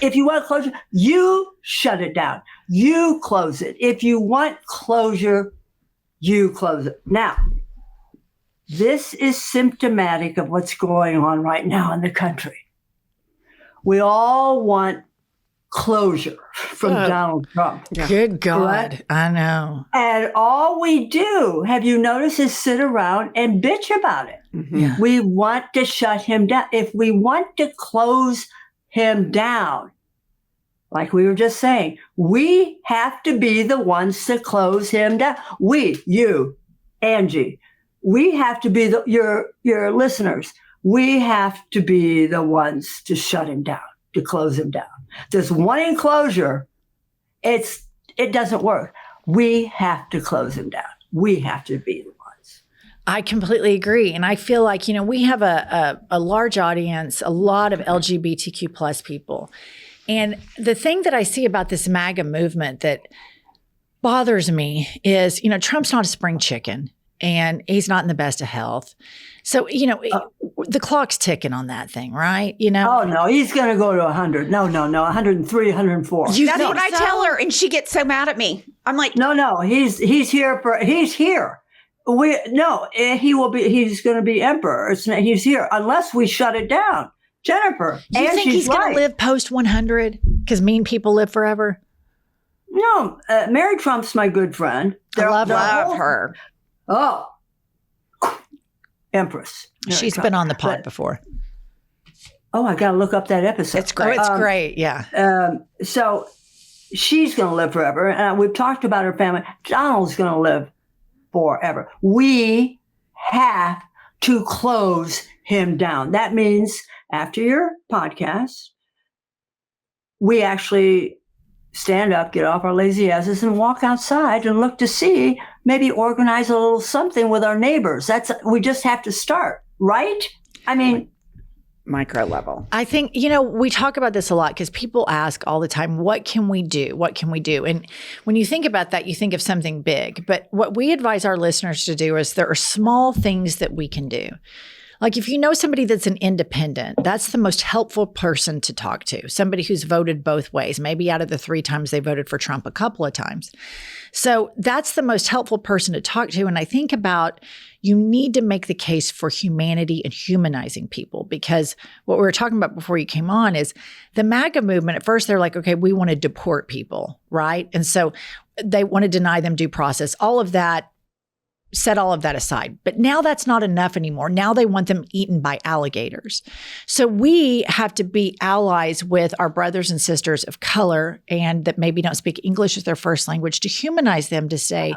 If you want closure, you shut it down. You close it. If you want closure, you close it. Now, this is symptomatic of what's going on right now in the country. We all want closure from Donald Trump.
Good God.
Right?
I know.
And all we do, have you noticed, is sit around and bitch about it.
Mm-hmm.
Yeah.
We want to shut him down. If we want to close him down, like we were just saying, we have to be the ones to close him down. You, Angie, we have to be your listeners. We have to be the ones to shut him down, to close him down. This wanting closure, it doesn't work. We have to close him down. We have to be the ones.
I completely agree. And I feel like, you know, we have a large audience, a lot of LGBTQ plus people. And the thing that I see about this MAGA movement that bothers me is, you know, Trump's not a spring chicken and he's not in the best of health. So, you know, the clock's ticking on that thing, right? You know?
Oh, no, he's going to go to 100. No, 103, 104.
That's what I tell her, and she gets so mad at me. I'm like,
no, he's here. He's going to be emperor. He's here unless we shut it down. Jennifer.
Do you think he's going to live post 100? Because mean people live forever.
No, Mary Trump's my good friend.
I love
her.
Oh, Empress. Mary
She's
Trump.
been on the pod before.
Oh, I got to look up that episode.
It's great. It's great. Yeah.
So she's going to live forever. And we've talked about her family. Donald's going to live forever. We have to close him down. That means after your podcast, we actually stand up, get off our lazy asses, and walk outside and look to see, maybe organize a little something with our neighbors. We just have to start, right? I mean,
micro level.
I think, we talk about this a lot because people ask all the time, what can we do? What can we do? And when you think about that, you think of something big. But what we advise our listeners to do is there are small things that we can do. Like if you know somebody that's an independent, that's the most helpful person to talk to. Somebody who's voted both ways, maybe out of the 3 times they voted for Trump, a couple of times. So that's the most helpful person to talk to. And I think about, you need to make the case for humanity and humanizing people, because what we were talking about before you came on is the MAGA movement. At first, they're like, okay, we want to deport people, right? And so they want to deny them due process. All of that, set all of that aside. But now that's not enough anymore. Now they want them eaten by alligators. So we have to be allies with our brothers and sisters of color and that maybe don't speak English as their first language, to humanize them, to say,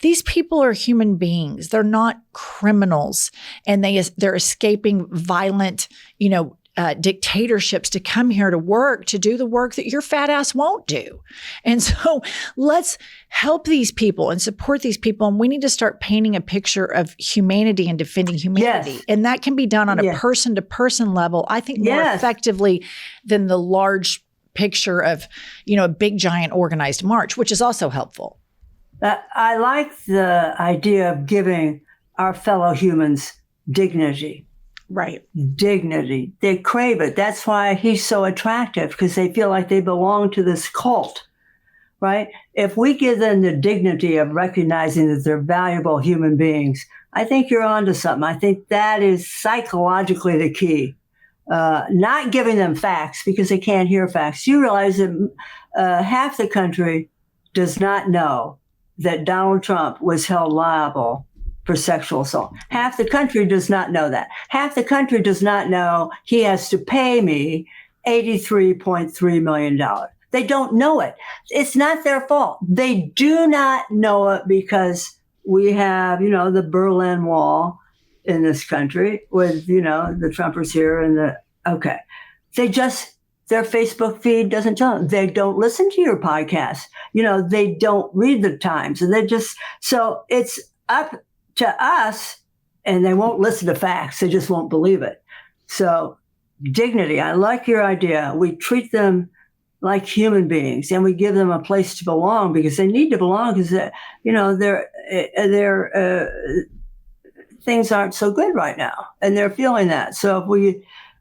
these people are human beings. They're not criminals. And they're escaping violent, dictatorships to come here to work, to do the work that your fat ass won't do. And so let's help these people and support these people. And we need to start painting a picture of humanity and defending humanity.
Yes.
And that can be done on a person-to-person level, I think, more effectively than the large picture of, a big, giant organized march, which is also helpful.
I like the idea of giving our fellow humans dignity.
Right.
Dignity. They crave it. That's why he's so attractive, because they feel like they belong to this cult, right? If we give them the dignity of recognizing that they're valuable human beings, I think you're onto something. I think that is psychologically the key. Not giving them facts because they can't hear facts. You realize that half the country does not know that Donald Trump was held liable for sexual assault. Half the country does not know that. Half the country does not know he has to pay me $83.3 million. They don't know it. It's not their fault. They do not know it because we have, the Berlin Wall in this country with, the Trumpers here and their Facebook feed doesn't tell them. They don't listen to your podcast. They don't read the Times, and so it's up to us, and they won't listen to facts. They just won't believe it. So dignity, I like your idea. We treat them like human beings, and we give them a place to belong, because they need to belong, because their things aren't so good right now, and they're feeling that. So if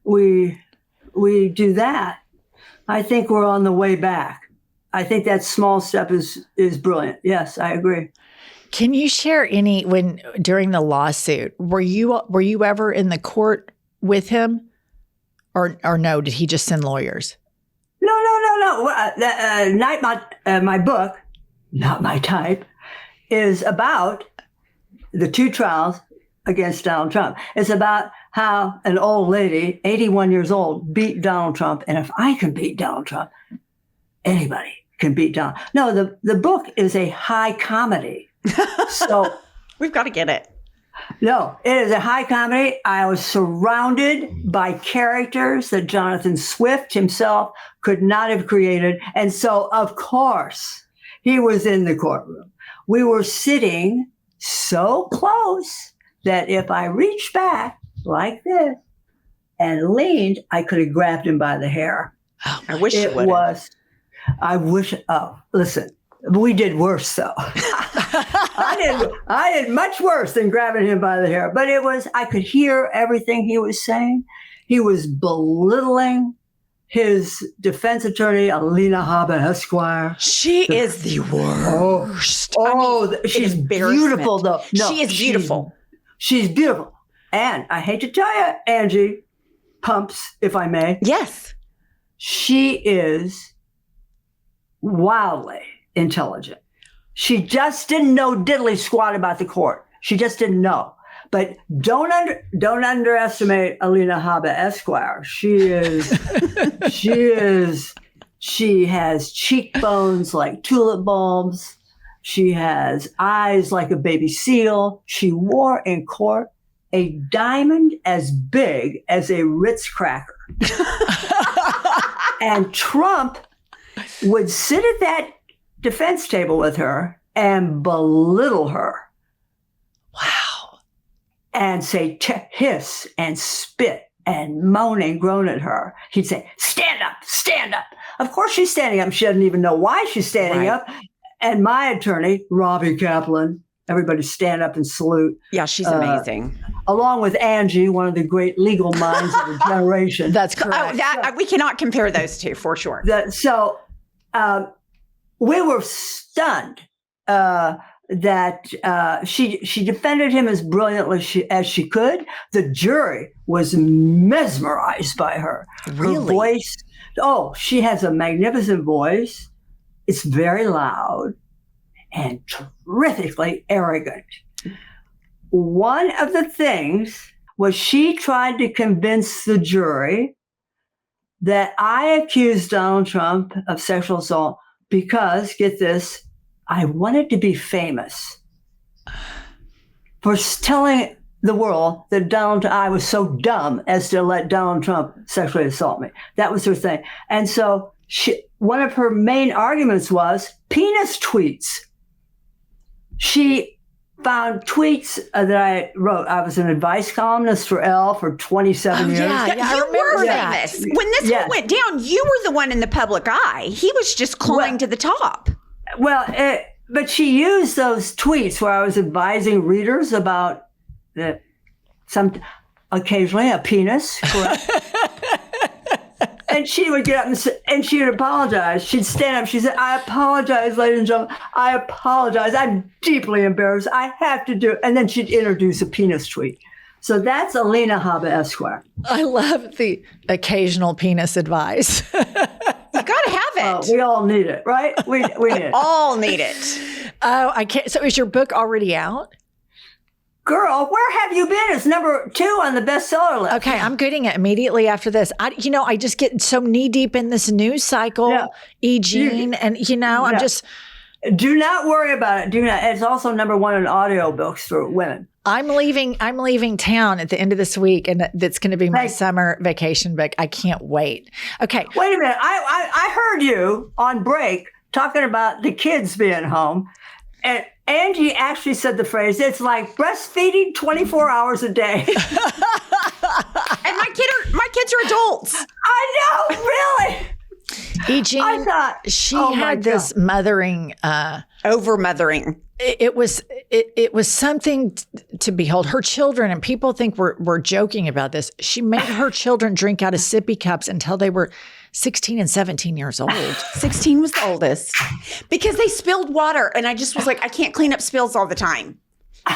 we do that, I think we're on the way back. I think that small step is brilliant. Yes, I agree.
Can you share during the lawsuit, were you ever in the court with him, or no? Did he just send lawyers?
No. My book, Not My Type, is about the 2 trials against Donald Trump. It's about how an old lady, 81 years old, beat Donald Trump. And if I can beat Donald Trump, anybody can beat Donald. No, the book is a high comedy. So
we've got to get it.
No, it is a high comedy. I was surrounded by characters that Jonathan Swift himself could not have created. And so, of course, he was in the courtroom. We were sitting so close that if I reached back like this and leaned, I could have grabbed him by the hair.
Oh, I wish it would.
Listen, we did worse though. I did much worse than grabbing him by the hair, but I could hear everything he was saying. He was belittling his defense attorney, Alina Haba Esquire.
She is the worst.
She's beautiful though. No,
she is beautiful.
She's beautiful. And I hate to tell you, Angie, pumps, if I may.
Yes.
She is wildly intelligent. She just didn't know diddly squat about the court. She just didn't know. But don't underestimate Alina Habba Esquire. She has cheekbones like tulip bulbs. She has eyes like a baby seal. She wore in court a diamond as big as a Ritz cracker. And Trump would sit at that defense table with her and belittle her.
Wow.
And say, hiss and spit and moan and groan at her. He'd say, stand up, stand up. Of course she's standing up. She doesn't even know why she's standing up. And my attorney, Robbie Kaplan, everybody stand up and salute.
Yeah, she's amazing.
Along with Angie, one of the great legal minds of the generation.
That's correct.
We cannot compare those two for sure.
We were stunned that she defended him as brilliantly as she could. The jury was mesmerized by her.
Really?
Her voice. Oh, she has a magnificent voice. It's very loud and terrifically arrogant. One of the things was she tried to convince the jury that I accused Donald Trump of sexual assault because, get this, I wanted to be famous for telling the world that I was so dumb as to let Donald Trump sexually assault me. That was her thing. And so one of her main arguments was penis tweets. She found tweets that I wrote. I was an advice columnist for Elle for 27 years.
Yeah, I remember that.
Famous. When this one went down, you were the one in the public eye. He was just climbing to the top.
Well, but she used those tweets where I was advising readers about occasionally a penis, correct? And she would get up and she would apologize. She'd stand up. She said, I apologize, ladies and gentlemen. I apologize. I'm deeply embarrassed. I have to do it. And then she'd introduce a penis tweet. So that's Alina Habba Esquire.
I love the occasional penis advice.
You got to have it.
We all need it, right? We need it.
All need it.
Oh, I can't. So is your book already out?
Girl, where have you been? It's number 2 on the bestseller list.
Okay, I'm getting it immediately after this. I just get so knee deep in this news cycle, Jean, and I'm just.
Do not worry about it. Do not. It's also number 1 in audiobooks for women.
I'm leaving town at the end of this week, and that's going to be my summer vacation book. I can't wait. Okay.
Wait a minute. I heard you on break talking about the kids being home, and Angie actually said the phrase, it's like breastfeeding 24 hours a day.
And my kids are adults.
I know, really.
Jean, she had this mothering,
over mothering.
It was something to behold. Her children, and people think we're joking about this. She made her children drink out of sippy cups until they were 16 and 17 years old.
16 was the oldest because they spilled water. And I just was like, I can't clean up spills all the time.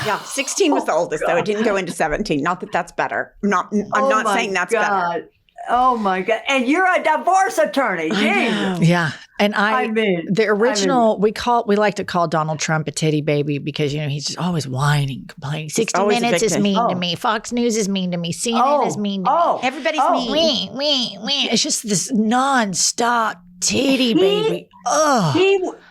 Yeah. 16 was the oldest, though. It didn't go into 17. Not that that's better. I'm not saying that's better.
Oh my God. And you're a divorce attorney.
Yeah. And the original, we like to call Donald Trump a titty baby because, he's just always whining, complaining. 60 Minutes is mean to me. Fox News is mean to me. CNN is mean to me.
Everybody's mean.
It's just this nonstop titty baby.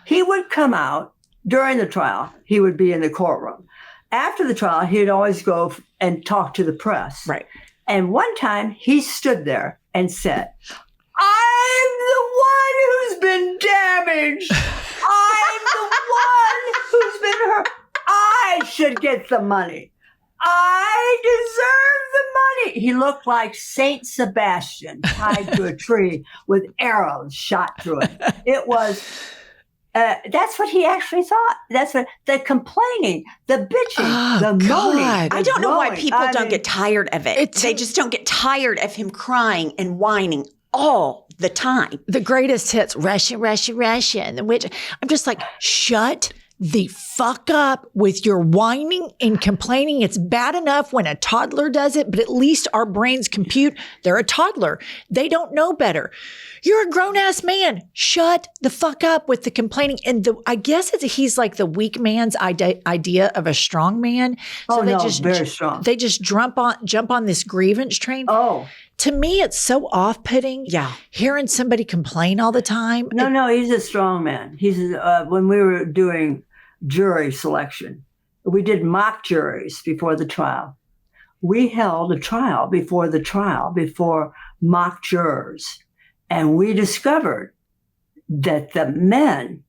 He would come out during the trial. He would be in the courtroom. After the trial, he'd always go and talk to the press.
Right.
And one time he stood there and said, I'm the one who's been damaged. I'm the one who's been hurt. I should get the money. I deserve the money. He looked like Saint Sebastian tied to a tree with arrows shot through it. It was... that's what he actually thought. That's what the complaining, the bitching, the moaning.
I don't know why people don't get tired of it. They just don't get tired of him crying and whining all the time.
The greatest hits, Russia, Russia, Russia. And the witch. I'm just like, shut the fuck up with your whining and complaining. It's bad enough when a toddler does it, but at least our brains compute. They're a toddler. They don't know better. You're a grown ass man. Shut the fuck up with the complaining. And I guess he's like the weak man's idea of a strong man. So
very strong.
They just jump on this grievance train.
Oh,
to me, it's so off-putting.
Yeah.
Hearing somebody complain all the time.
no, he's a strong man. When we were doing jury selection, we did mock juries before the trial. We held a trial before mock jurors. And we discovered that the men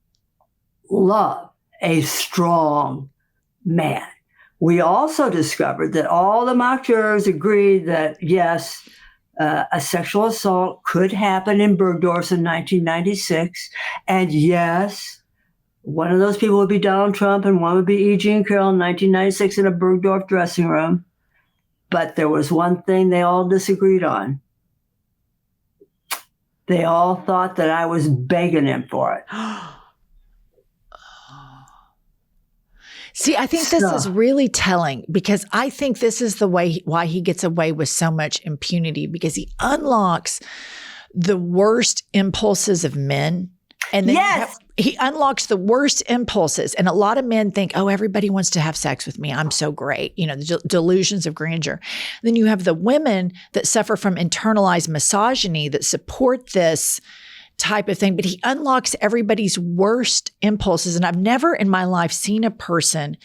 love a strong man. We also discovered that all the mock jurors agreed that, yes, a sexual assault could happen in Bergdorf's in 1996. And yes, one of those people would be Donald Trump and one would be E.G. and Carroll in 1996 in a Bergdorf dressing room. But there was one thing they all disagreed on. They all thought that I was begging him for it.
See, I think this is really telling because I think this is the way why he gets away with so much impunity, because he unlocks the worst impulses of men. And then he unlocks the worst impulses. And a lot of men think, oh, everybody wants to have sex with me. I'm so great. The delusions of grandeur. Then you have the women that suffer from internalized misogyny that support this type of thing. But he unlocks everybody's worst impulses. And I've never in my life seen a person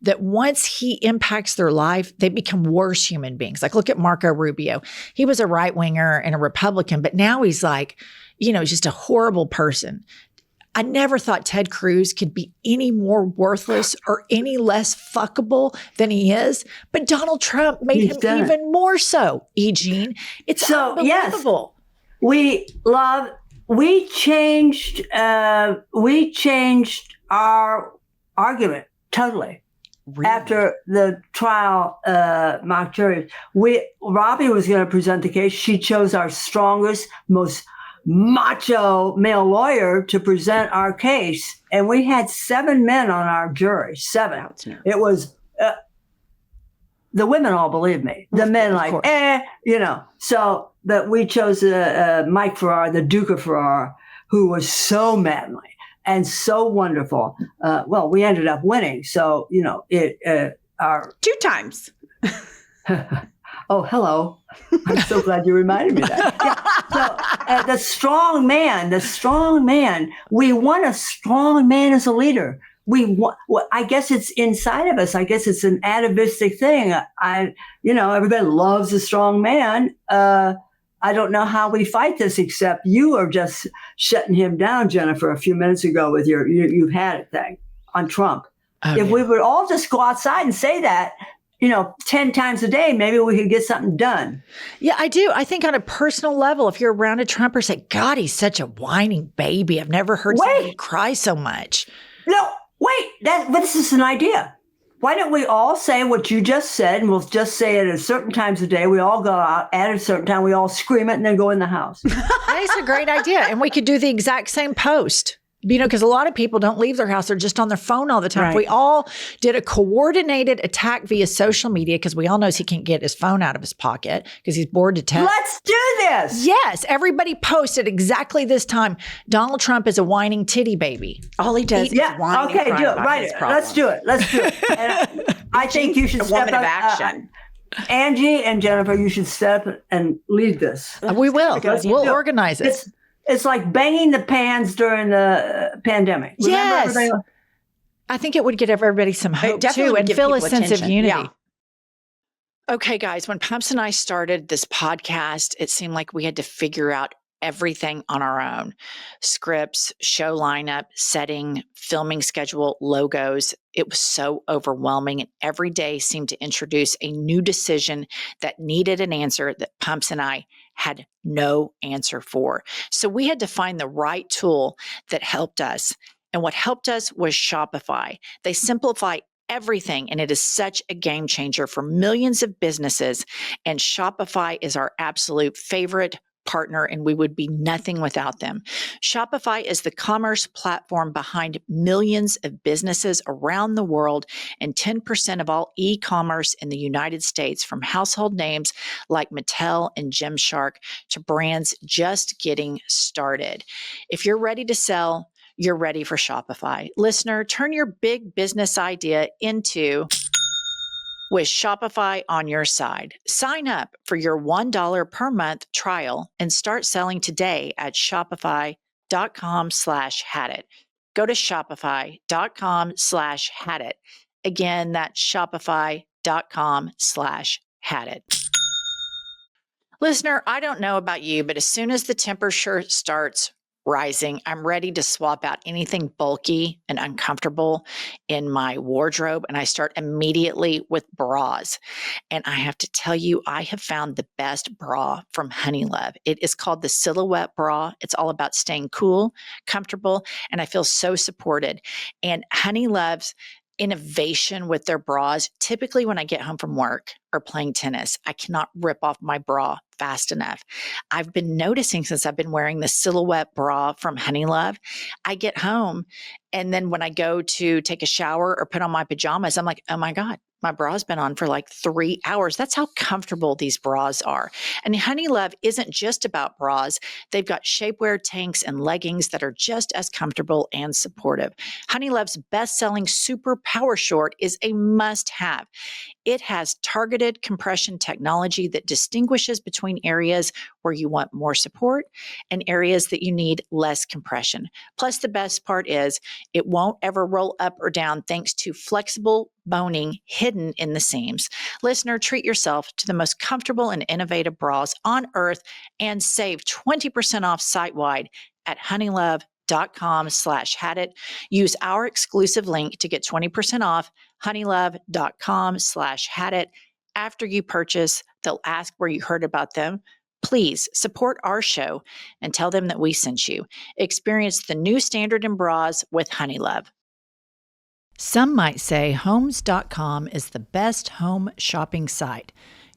that once he impacts their life, they become worse human beings. Like look at Marco Rubio. He was a right winger and a Republican, but now he's like, just a horrible person. I never thought Ted Cruz could be any more worthless or any less fuckable than he is. But Donald Trump made him even more so, E-Jean. It's so unbelievable.
Yes, we changed our argument totally. Really? After the trial mock jury. Robbie was going to present the case. She chose our strongest, most macho male lawyer to present our case. And we had 7 men on our jury. 7. It was, the women all believed me. The men So, but we chose Mike Farrar, the Duke of Farrar, who was so manly and so wonderful. We ended up winning. So,
2 times.
Oh, hello. I'm so glad you reminded me of that. Yeah. So the strong man, we want a strong man as a leader. I guess it's inside of us. I guess it's an atavistic thing. Everybody loves a strong man. I don't know how we fight this, except you are just shutting him down, Jennifer, a few minutes ago with your you've had it thing on Trump. If we would all just go outside and say that, 10 times a day, maybe we could get something done.
Yeah, I do. I think on a personal level, if you're around a Trumper, say, God, he's such a whining baby. I've never heard somebody cry so much.
No, wait. But this is an idea. Why don't we all say what you just said, and we'll just say it at certain times a day. We all go out at a certain time. We all scream it and then go in the house.
That's a great idea. And we could do the exact same post. Because a lot of people don't leave their house. They're just on their phone all the time. Right. If we all did a coordinated attack via social media, because we all knows he can't get his phone out of his pocket because he's bored to death.
Let's do this.
Yes. Everybody post at exactly this time. Donald Trump is a whining titty baby.
All he does is whine and cry
do it.
about
Right.
his problems.
Let's do it. And I think you should step
up. Action.
Angie and Jennifer, you should step and lead this.
We will. We'll organize it.
It's like banging the pans during the pandemic.
Yes. I think it would give everybody some hope too and feel a sense of unity. Yeah. Okay, guys, when Pumps and I started this podcast, it seemed like we had to figure out everything on our own. Scripts, show lineup, setting, filming schedule, logos. It was so overwhelming, and every day seemed to introduce a new decision that needed an answer that Pumps and I had no answer for. So we had to find the right tool that helped us. And what helped us was Shopify. They simplify everything, and it is such a game changer for millions of businesses. And Shopify is our absolute favorite
partner, and we would be nothing without them. Shopify is the commerce platform behind millions of businesses around the world and 10% of all e-commerce in the United States, from household names like Mattel and Gymshark to brands just getting started. If you're ready to sell, you're ready for Shopify. Listener, turn your big business idea into with Shopify on your side. Sign up for your $1 per month trial and start selling today at shopify.com/hadit. Go to shopify.com/hadit. Again, that's shopify.com/hadit. Listener, I don't know about you, but as soon as the temperature starts rising, I'm ready to swap out anything bulky and uncomfortable in my wardrobe, and I start immediately with bras. And I have to tell you, I have found the best bra from Honeylove. It is called the Silhouette Bra. It's all about staying cool, comfortable, and I feel so supported. And Honeylove's innovation with their bras, typically when I get home from work or playing tennis, I cannot rip off my bra fast enough. I've been noticing since I've been wearing the Silhouette Bra from Honeylove, I get home and then when I go to take a shower or put on my pajamas, I'm like, oh my God, my bra's been on for like 3 hours. That's how comfortable these bras are. And Honeylove isn't just about bras. They've got shapewear tanks and leggings that are just as comfortable and supportive. Honeylove's best-selling Super Power Short is a must-have. It has targeted compression technology that distinguishes between areas where you want more support and areas that you need less compression. Plus, the best part is it won't ever roll up or down thanks to flexible boning hidden in the seams. Listener, treat yourself to the most comfortable and innovative bras on earth and save 20% off site-wide at honeylove.com/hadit. Use our exclusive link to get 20% off honeylove.com/hadit. After you purchase, they'll ask where you heard about them. Please support our show and tell them that we sent you. Experience the new standard in bras with Honeylove.
Some might say Homes.com is the best home shopping site.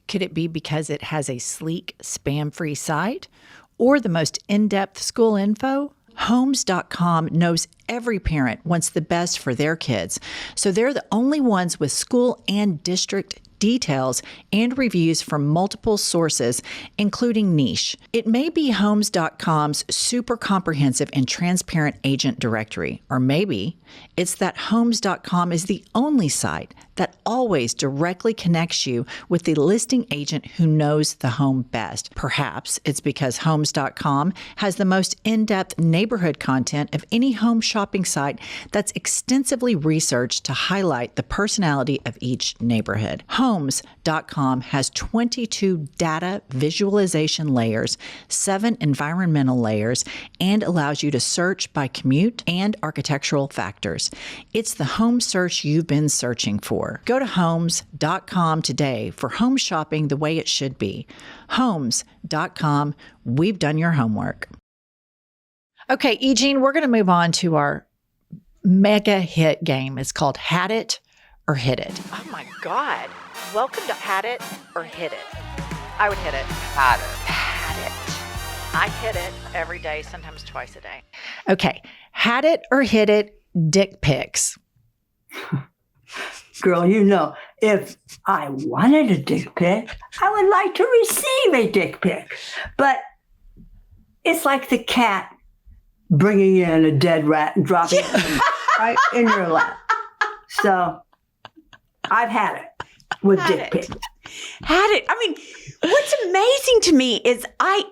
Could it be because it has a sleek, spam-free site or the most in-depth school info? Homes.com knows every parent wants the best for their kids, so they're the only ones with school and district details and reviews from multiple sources, including niche. It may be Homes.com's super comprehensive and transparent agent directory, or maybe it's that Homes.com is the only site that always directly connects you with the listing agent who knows the home best. Perhaps it's because Homes.com has the most in-depth neighborhood content of any home shopping site that's extensively researched to highlight the personality of each neighborhood. Homes.com has 22 data visualization layers, 7 environmental layers, and allows you to search by commute and architectural factors. It's the home search you've been searching for. Go to Homes.com today for home shopping the way it should be. Homes.com, we've done your homework. Okay, Eugene, we're going to move on to our mega hit game. It's called Had It or Hit It.
Oh my God. Welcome to Had It or Hit It. I would hit it.
Had it.
Had it. I hit it every day, sometimes twice a day.
Okay, Had It or Hit It, dick pics.
Girl, you know, if I wanted a dick pic, I would like to receive a dick pic. But it's like the cat bringing in a dead rat and dropping it right in your lap. So I've had it with dick pics.
Had it. I mean, what's amazing to me is I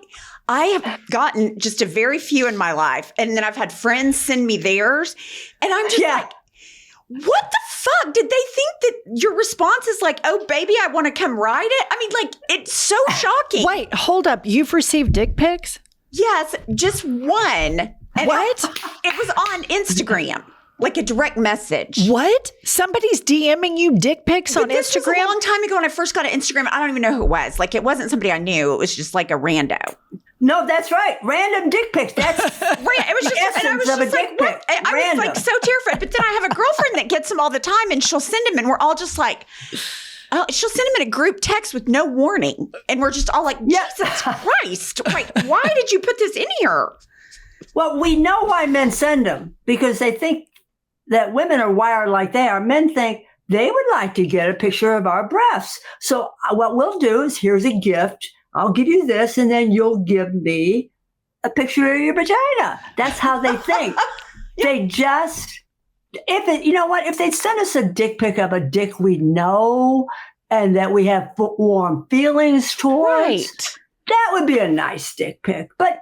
have gotten just a very few in my life, and then I've had friends send me theirs, and I'm just like, what the fuck? Did they think that your response is like, oh, baby, I want to come ride it? I mean, like, it's so shocking.
Wait, hold up. You've received dick pics?
Yes, just one. And
What?
It was on Instagram, like a direct message.
What? Somebody's DMing you dick pics on
This was a
Instagram?
long time ago when I first got an Instagram. I don't even know who it was. Like, it wasn't somebody I knew. It was just like a rando.
No, that's right. Random dick pics. That's
It was just, and I was
essence of a
just like,
dick
what?
pic.
I was like
Random.
so terrified. But then I have a girlfriend that gets them all the time, and she'll send them, and we're all just like, Oh, she'll send them in a group text with no warning. And we're just all like, Jesus Christ. Wait, why did you put this in here?
Well, we know why men send them, because they think that women are wired like they are. Men think they would like to get a picture of our breasts. So what we'll do is, here's a gift. I'll give you this, and then you'll give me a picture of your vagina. That's how they think. They just, if they'd send us a dick pic of a dick we know and that we have warm feelings towards, that would be a nice dick pic. But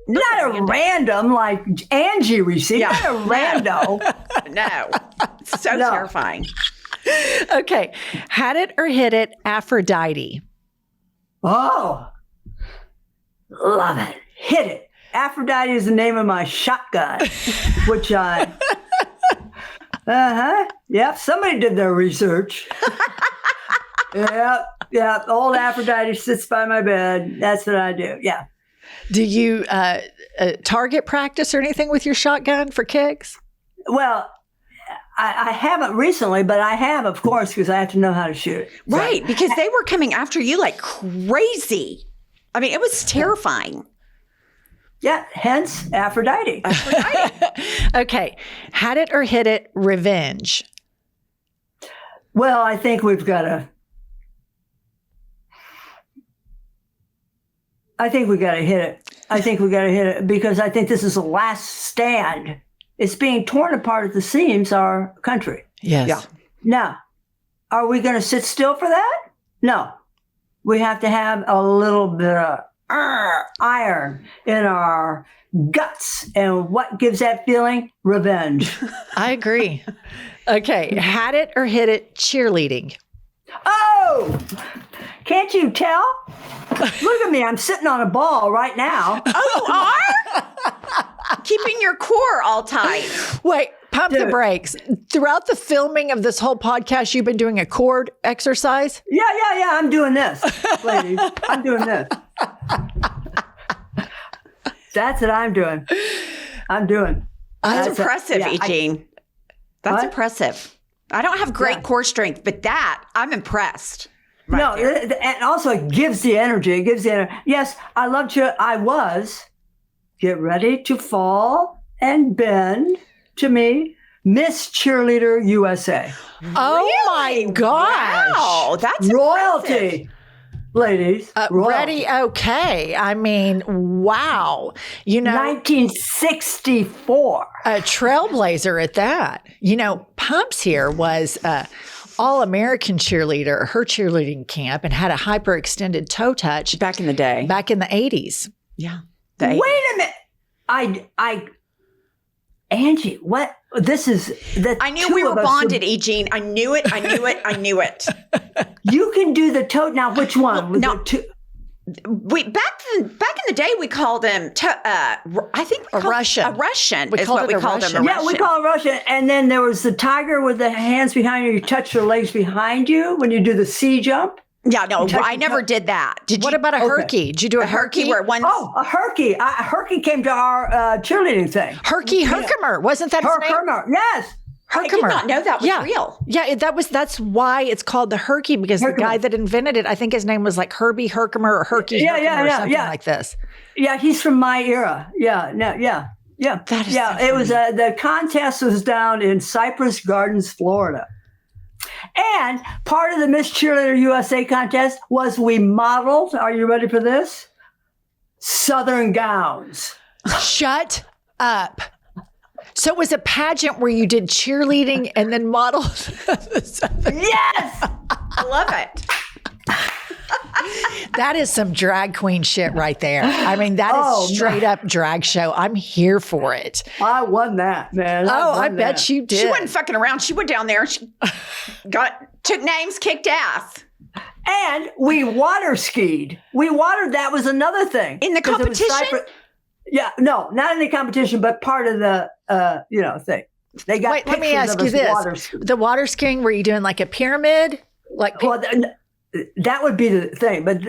not a random like Angie received, not a rando.
No. So terrifying.
Okay. Had it or hit it, Aphrodite.
Oh, love it. Hit it. Aphrodite is the name of my shotgun, which I, yep, somebody did their research. Yep, old Aphrodite sits by my bed. That's what I do, yeah.
Do you target practice or anything with your shotgun for kicks?
Well, I haven't recently, but I have, of course, because I have to know how to shoot it. So.
Right, because they were coming after you like crazy. I mean, it was terrifying.
Yeah, hence Aphrodite.
Okay. Had it or hit it, revenge.
Well, I think we've got to. I think we got to hit it because I think this is the last stand. It's being torn apart at the seams, our country.
Yes.
Yeah.
Now, are we going to sit still for that? No. We have to have a little bit of iron in our guts. And what gives that feeling? Revenge.
I agree. Okay. Had it or hit it, cheerleading.
Oh, can't you tell? Look at me. I'm sitting on a ball right now.
Oh, you are? Keeping your core all tight.
Wait, pump the brakes. Throughout the filming of this whole podcast, you've been doing a cord exercise?
Yeah. I'm doing this, ladies. I'm doing this. That's what I'm doing.
That's impressive, Eugene. That's impressive. I don't have great core strength, but that, I'm impressed.
And also it gives the energy. Yes, I loved you. I was. Get ready to fall and bend to me, Miss Cheerleader USA.
Oh my gosh.
Wow, that's
royalty.
Impressive.
Ladies,
ready? Okay. I mean, wow.
1964.
A trailblazer at that. Pumps here was all-American cheerleader, her cheerleading camp, and had a hyperextended toe touch.
Back in the day.
Back in the 80s.
Yeah.
Wait a minute. Angie, what? This is the
I knew we were bonded, Eugene. I knew it.
You can do the toe. Now, which one?
No. Back in the day, we called them. I think we
a Russian.
A Russian
we
is what we called them.
Yeah, we call it Russian. And then there was the tiger with the hands behind you. You touch your legs behind you when you do the C jump.
Yeah, no, I never did that.
What about a herky? Did you do a herky?
Where one?
Oh, a herky. A herky came to our cheerleading thing.
Herkimer. Wasn't that his name?
Herkimer, yes.
I did not know that was real.
Yeah, that's why it's called the herky, because the guy that invented it, I think his name was like Herbie Herkimer or Herky Herkimer or something like this.
Yeah, he's from my era. Yeah.
That is
so it was the contest was down in Cypress Gardens, Florida. And part of the Miss Cheerleader USA contest was we modeled, are you ready for this? Southern gowns.
Shut up. So it was a pageant where you did cheerleading and then modeled.
Yes!
I love it.
That is some drag queen shit right there. I mean, that is straight up drag show. I'm here for it.
I won that, man.
I bet you did.
She wasn't fucking around. She went down there and she took names, kicked ass.
And we water skied. That was another thing.
In the competition?
Yeah, no, not in the competition, but part of the, thing. They got
Wait, let me ask you this. The water skiing, were you doing like a pyramid?
That would be the thing, but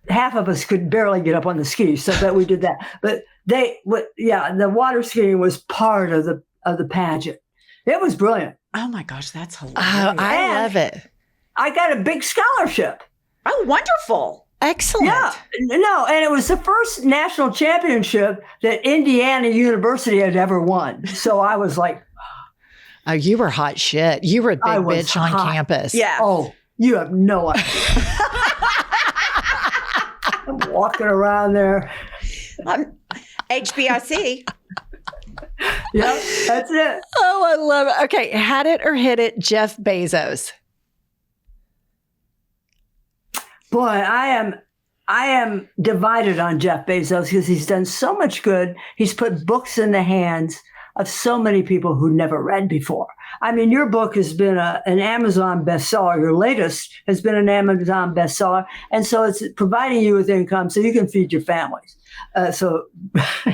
half of us could barely get up on the skis, so that we did that. But the water skiing was part of the pageant. It was brilliant.
Oh my gosh, that's hilarious!
I love it.
I got a big scholarship.
Oh, wonderful.
Excellent.
Yeah, no, and it was the first national championship that Indiana University had ever won. So I was like,
Oh, you were hot shit. You were a big
I was
bitch on
hot.
campus.
Yeah.
oh, you have no idea. I'm walking around there.
HBIC.
Yep, that's it.
Oh, I love it. Okay, had it or hit it, Jeff Bezos.
Boy, I am divided on Jeff Bezos because he's done so much good. He's put books in the hands of so many people who never read before. I mean, your book has been an Amazon bestseller. Your latest has been an Amazon bestseller. And so it's providing you with income so you can feed your families. So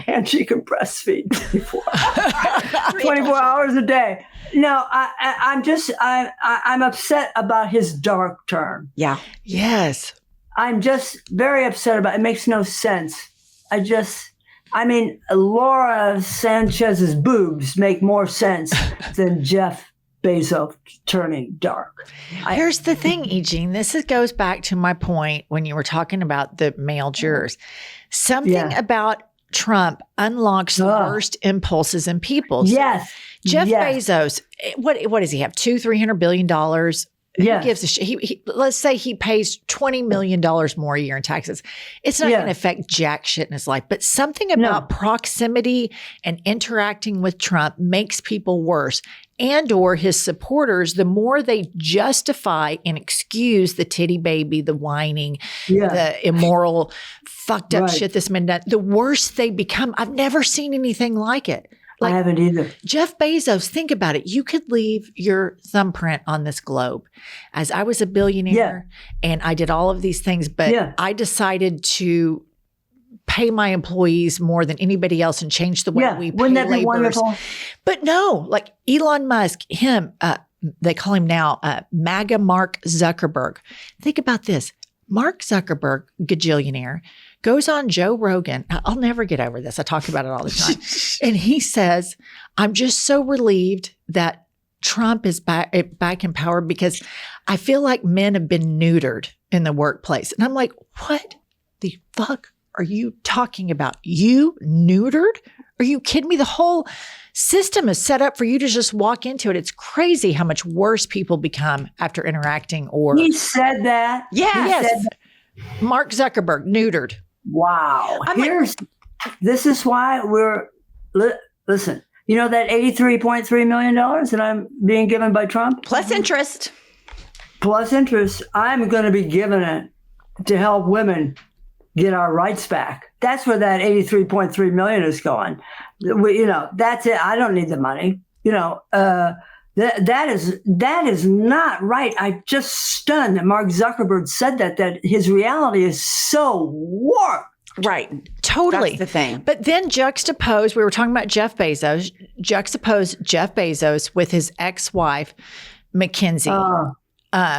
Angie can breastfeed 24 hours a day. No, I'm upset about his dark turn.
Yeah.
Yes.
I'm just very upset about it. It makes no sense. I mean, Laura Sanchez's boobs make more sense than Jeff Bezos turning dark.
Here's the thing, Eugene. This goes back to my point when you were talking about the male jurors. Something about Trump unlocks the worst impulses in people.
Yes.
Jeff Bezos, what does he have? $200-300 billion?
Yeah.
Who gives a shit? Let's say he pays $20 million more a year in taxes. It's not going to affect jack shit in his life. But something about proximity and interacting with Trump makes people worse. And or his supporters, the more they justify and excuse the titty baby, the whining, the immoral, fucked up shit this man done, the worse they become. I've never seen anything like it.
I haven't either.
Jeff Bezos, think about it. You could leave your thumbprint on this globe. As I was a billionaire and I did all of these things, but I decided to pay my employees more than anybody else and change the way we pay
Wouldn't that be
laborers.
wonderful?
But no, like Elon Musk, they call him now MAGA Mark Zuckerberg. Think about this. Mark Zuckerberg, gajillionaire, goes on Joe Rogan. I'll never get over this. I talk about it all the time. And he says, I'm just so relieved that Trump is back in power because I feel like men have been neutered in the workplace. And I'm like, what the fuck are you talking about? You neutered? Are you kidding me? The whole system is set up for you to just walk into it. It's crazy how much worse people become after interacting or.
He said that.
Yes. Mark Zuckerberg, neutered.
Wow. This is why listen, you know that $83.3 million that I'm being given by Trump?
Plus interest.
I'm going to be giving it to help women get our rights back. That's where that $83.3 million is going. That's it. I don't need the money. That is not right. I'm just stunned that Mark Zuckerberg said that his reality is so warped.
Right.
Totally.
That's the thing.
But then juxtapose, we were talking about Jeff Bezos, juxtapose Jeff Bezos with his ex-wife, Mackenzie.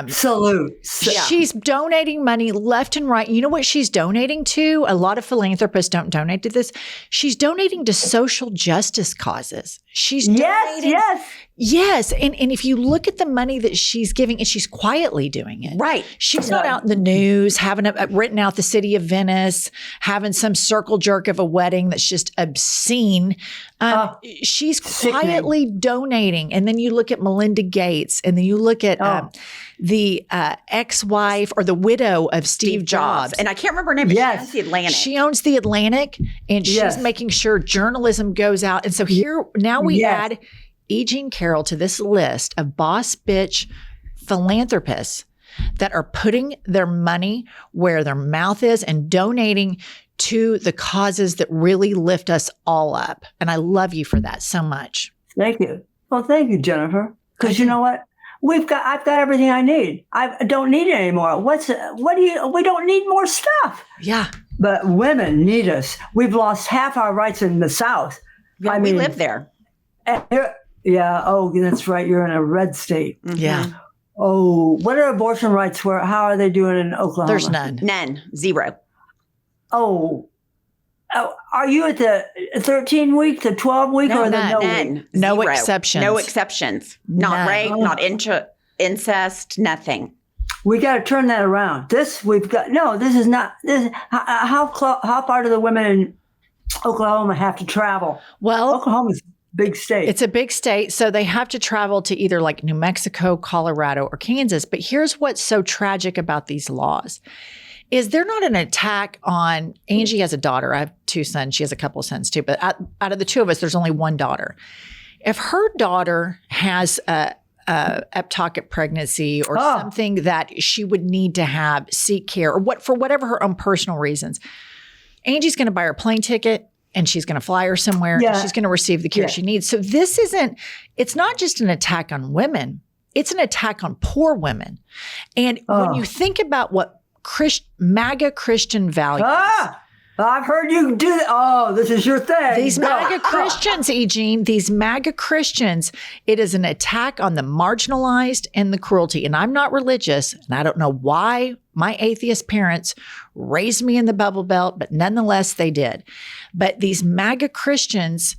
Salute.
She's donating money left and right. You know what she's donating to? A lot of philanthropists don't donate to this. She's donating to social justice causes. She's donating. Yes. And if you look at the money that she's giving, and she's quietly doing it.
Right.
She's not out in the news, having written out the city of Venice, having some circle jerk of a wedding that's just obscene. She's quietly donating. And then you look at Melinda Gates, and then you look at the ex-wife or the widow of Steve Jobs.
And I can't remember her name, but she owns the Atlantic.
She owns the Atlantic, and she's making sure journalism goes out. And so here, now we add E. Jean Carroll to this list of boss bitch philanthropists that are putting their money where their mouth is and donating to the causes that really lift us all up. And I love you for that so much.
Thank you. Well, thank you, Jennifer. Because you know what? I've got everything I need. I don't need it anymore. We don't need more stuff.
Yeah.
But women need us. We've lost half our rights in the South.
Yeah, we live there.
Yeah. Oh, that's right. You're in a red state.
Mm-hmm.
Yeah.
Oh, what are abortion rights? How are they doing in Oklahoma?
There's none.
None. Zero.
Oh, are you at the 13-week, the 12-week, or the no week?
No
Zero.
exceptions.
No exceptions. Not rape, not incest, nothing.
We got to turn that around. This is not. How far do the women in Oklahoma have to travel?
Well,
Oklahoma's a big state.
It's a big state. So they have to travel to either like New Mexico, Colorado, or Kansas. But here's what's so tragic about these laws is they're not an attack on, Angie has a daughter. I have 2 sons. She has a couple of sons too. But out of the 2 of us, there's only 1 daughter. If her daughter has a ectopic pregnancy or something that she would need to seek care or for whatever her own personal reasons, Angie's going to buy her plane ticket and she's going to fly her somewhere and she's going to receive the care she needs. So it's not just an attack on women. It's an attack on poor women. And when you think about what MAGA Christian values.
I've heard you do that. Oh, this is your thing.
These MAGA Christians, Eugene, these MAGA Christians, it is an attack on the marginalized and the cruelty. And I'm not religious, and I don't know why my atheist parents raised me in the Bible Belt, but nonetheless they did. But these MAGA Christians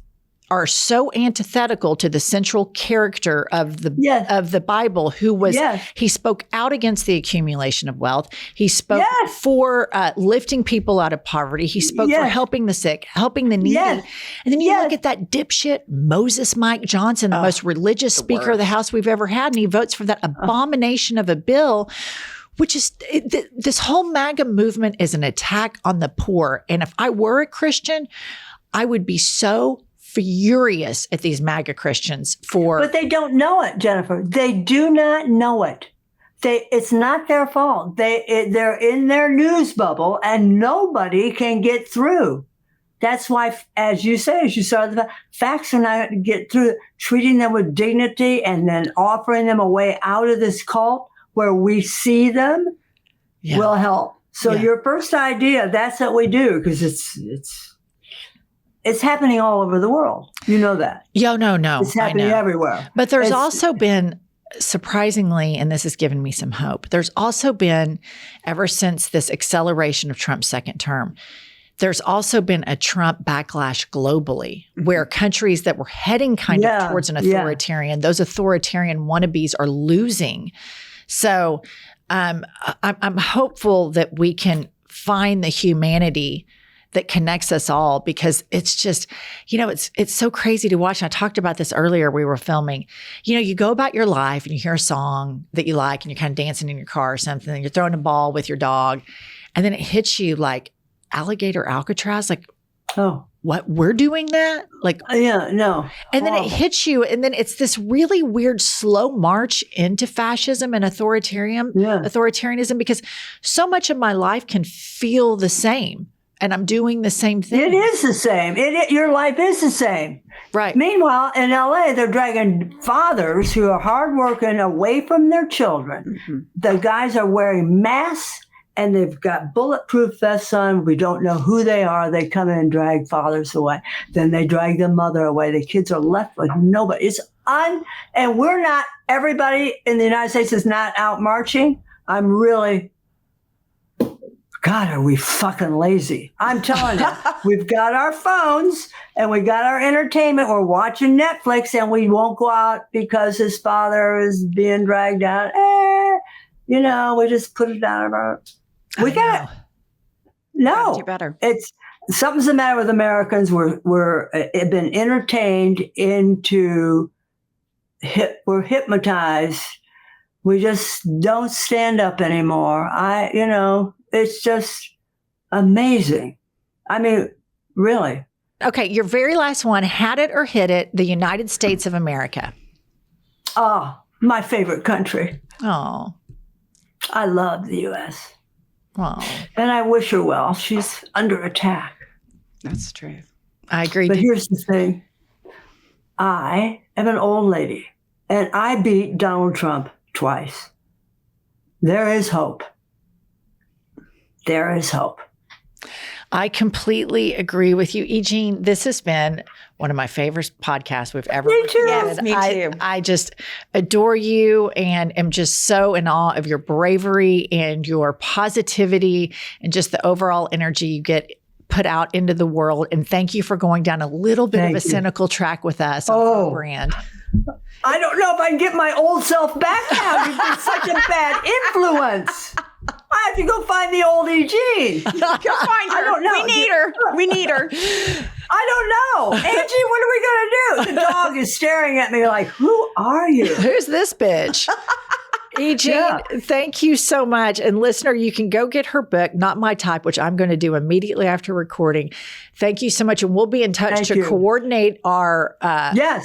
are so antithetical to the central character of the Bible, who was, he spoke out against the accumulation of wealth. He spoke for lifting people out of poverty. He spoke for helping the sick, helping the needy. And then you look at that dipshit Moses Mike Johnson, the most religious speaker of the House we've ever had, and he votes for that abomination of a bill, which is this whole MAGA movement is an attack on the poor. And if I were a Christian, I would be so furious at these MAGA Christians
But they don't know it, Jennifer. They do not know it. It's not their fault. They're in their news bubble and nobody can get through. That's why, as you say, as you saw, the facts are not going to get through. Treating them with dignity and then offering them a way out of this cult where we see them will help. So your first idea, that's what we do, because it's happening all over the world. You know that.
No.
It's happening everywhere.
But there's also been, surprisingly, and this has given me some hope, there's also been, ever since this acceleration of Trump's second term, there's also been a Trump backlash globally, where countries that were heading kind of towards an authoritarian, those authoritarian wannabes are losing. So I'm hopeful that we can find the humanity that connects us all, because it's just, it's so crazy to watch. And I talked about this earlier. We were filming, you go about your life and you hear a song that you like and you're kind of dancing in your car or something, and you're throwing a ball with your dog. And then it hits you like Alligator Alcatraz, like, what, we're doing that? Like,
no.
And then it hits you. And then it's this really weird slow march into fascism and authoritarianism, because so much of my life can feel the same. And I'm doing the same thing.
It is the same. Your life is the same.
Right.
Meanwhile, in LA, they're dragging fathers who are hardworking away from their children. Mm-hmm. The guys are wearing masks and they've got bulletproof vests on. We don't know who they are. They come in and drag fathers away. Then they drag the mother away. The kids are left with nobody. And we're not, everybody in the United States is not out marching. God, are we fucking lazy? I'm telling you, we've got our phones and we got our entertainment. We're watching Netflix and we won't go out because his father is being dragged out. We just put it out of our. We got it. No,
do better.
Something's the matter with Americans. We're been entertained into. We're hypnotized. We just don't stand up anymore. It's just amazing. I mean, really.
Okay, your very last one, had it or hit it, the United States of America.
Oh, my favorite country.
Oh.
I love the U.S.
Oh.
And I wish her well. She's under attack.
That's true.
I agree.
But here's the thing. I am an old lady, and I beat Donald Trump twice. There is hope. There is hope.
I completely agree with you, Eugene. This has been one of my favorite podcasts we've ever
Me too.
recorded.
Yes, me too.
I just adore you and am just so in awe of your bravery and your positivity and just the overall energy you get put out into the world. And thank you for going down a little bit of a cynical track with us on our brand.
I don't know if I can get my old self back now. You've been such a bad influence. I have to go find the old Eugene.
Go find her.
I don't know.
We need her.
I don't know. Angie, what are we going to do? The dog is staring at me like, who are you?
Who's this bitch? Eugene, thank you so much. And listener, you can go get her book, Not My Type, which I'm going to do immediately after recording. Thank you so much. And we'll be in touch to coordinate our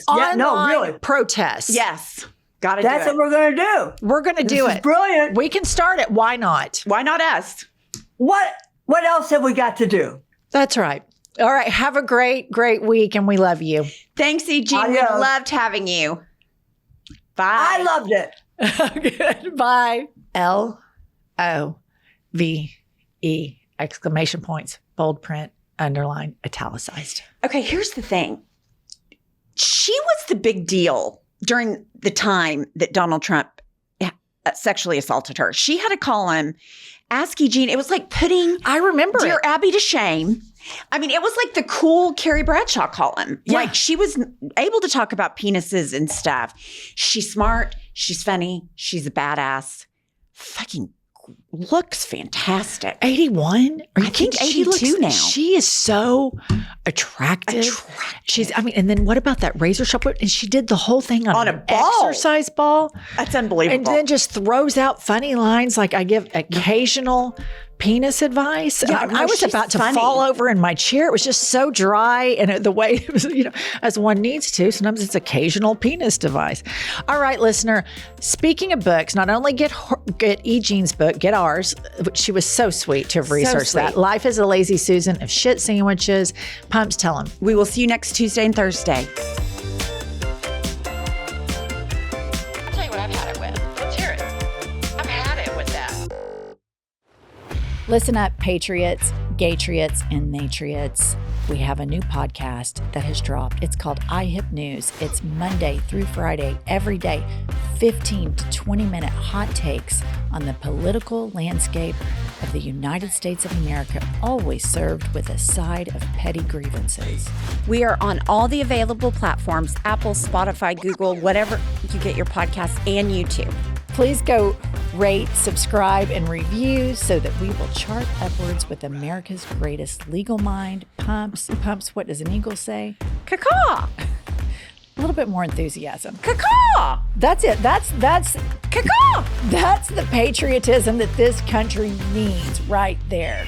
online protests.
Yes. Got to do it.
That's what we're going to do.
We're going to do it.
Brilliant.
We can start it. Why not?
Why not us?
What else have we got to do?
That's right. All right. Have a great, great week. And we love you.
Thanks, Eugene. We loved having you. Bye.
I loved it.
Goodbye. LOVE! Exclamation points, bold print, underline, italicized.
Okay, here's the thing. She was the big deal during the time that Donald Trump sexually assaulted her. She had to call him, ask Eugene. It was like putting Dear Abby to shame. I mean, it was like the cool Carrie Bradshaw column. Yeah. Like she was able to talk about penises and stuff. She's smart. She's funny. She's a badass. Fucking looks fantastic.
81?
I think 82 now.
She is so attractive. And then what about that razor sharp? And she did the whole thing on
a ball.
Exercise ball.
That's unbelievable.
And then just throws out funny lines like I give occasional penis advice.
Yeah,
I was about to fall over in my chair. It was just so dry. And the way it was, as one needs to, sometimes it's occasional penis advice. All right, listener, speaking of books, not only get Eugene's book, get ours. She was so sweet to have researched that. Life is a Lazy Susan of Shit Sandwiches. Pumps, tell them.
We will see you next Tuesday and Thursday.
I'll tell you what I've had it with. Let's hear it. I've had it with that.
Listen up, patriots, gaytriots, and natriots. We have a new podcast that has dropped. It's called iHip News. It's Monday through Friday, every day, 15 to 20-minute hot takes on the political landscape of the United States of America, always served with a side of petty grievances.
We are on all the available platforms, Apple, Spotify, Google, whatever you get your podcasts, and YouTube.
Please go rate, subscribe, and review so that we will chart upwards with America's greatest legal mind. Pumps, what does an eagle say?
Caw-caw.
A little bit more enthusiasm.
Caw-caw.
That's it. That's
caw-caw.
That's the patriotism that this country needs right there.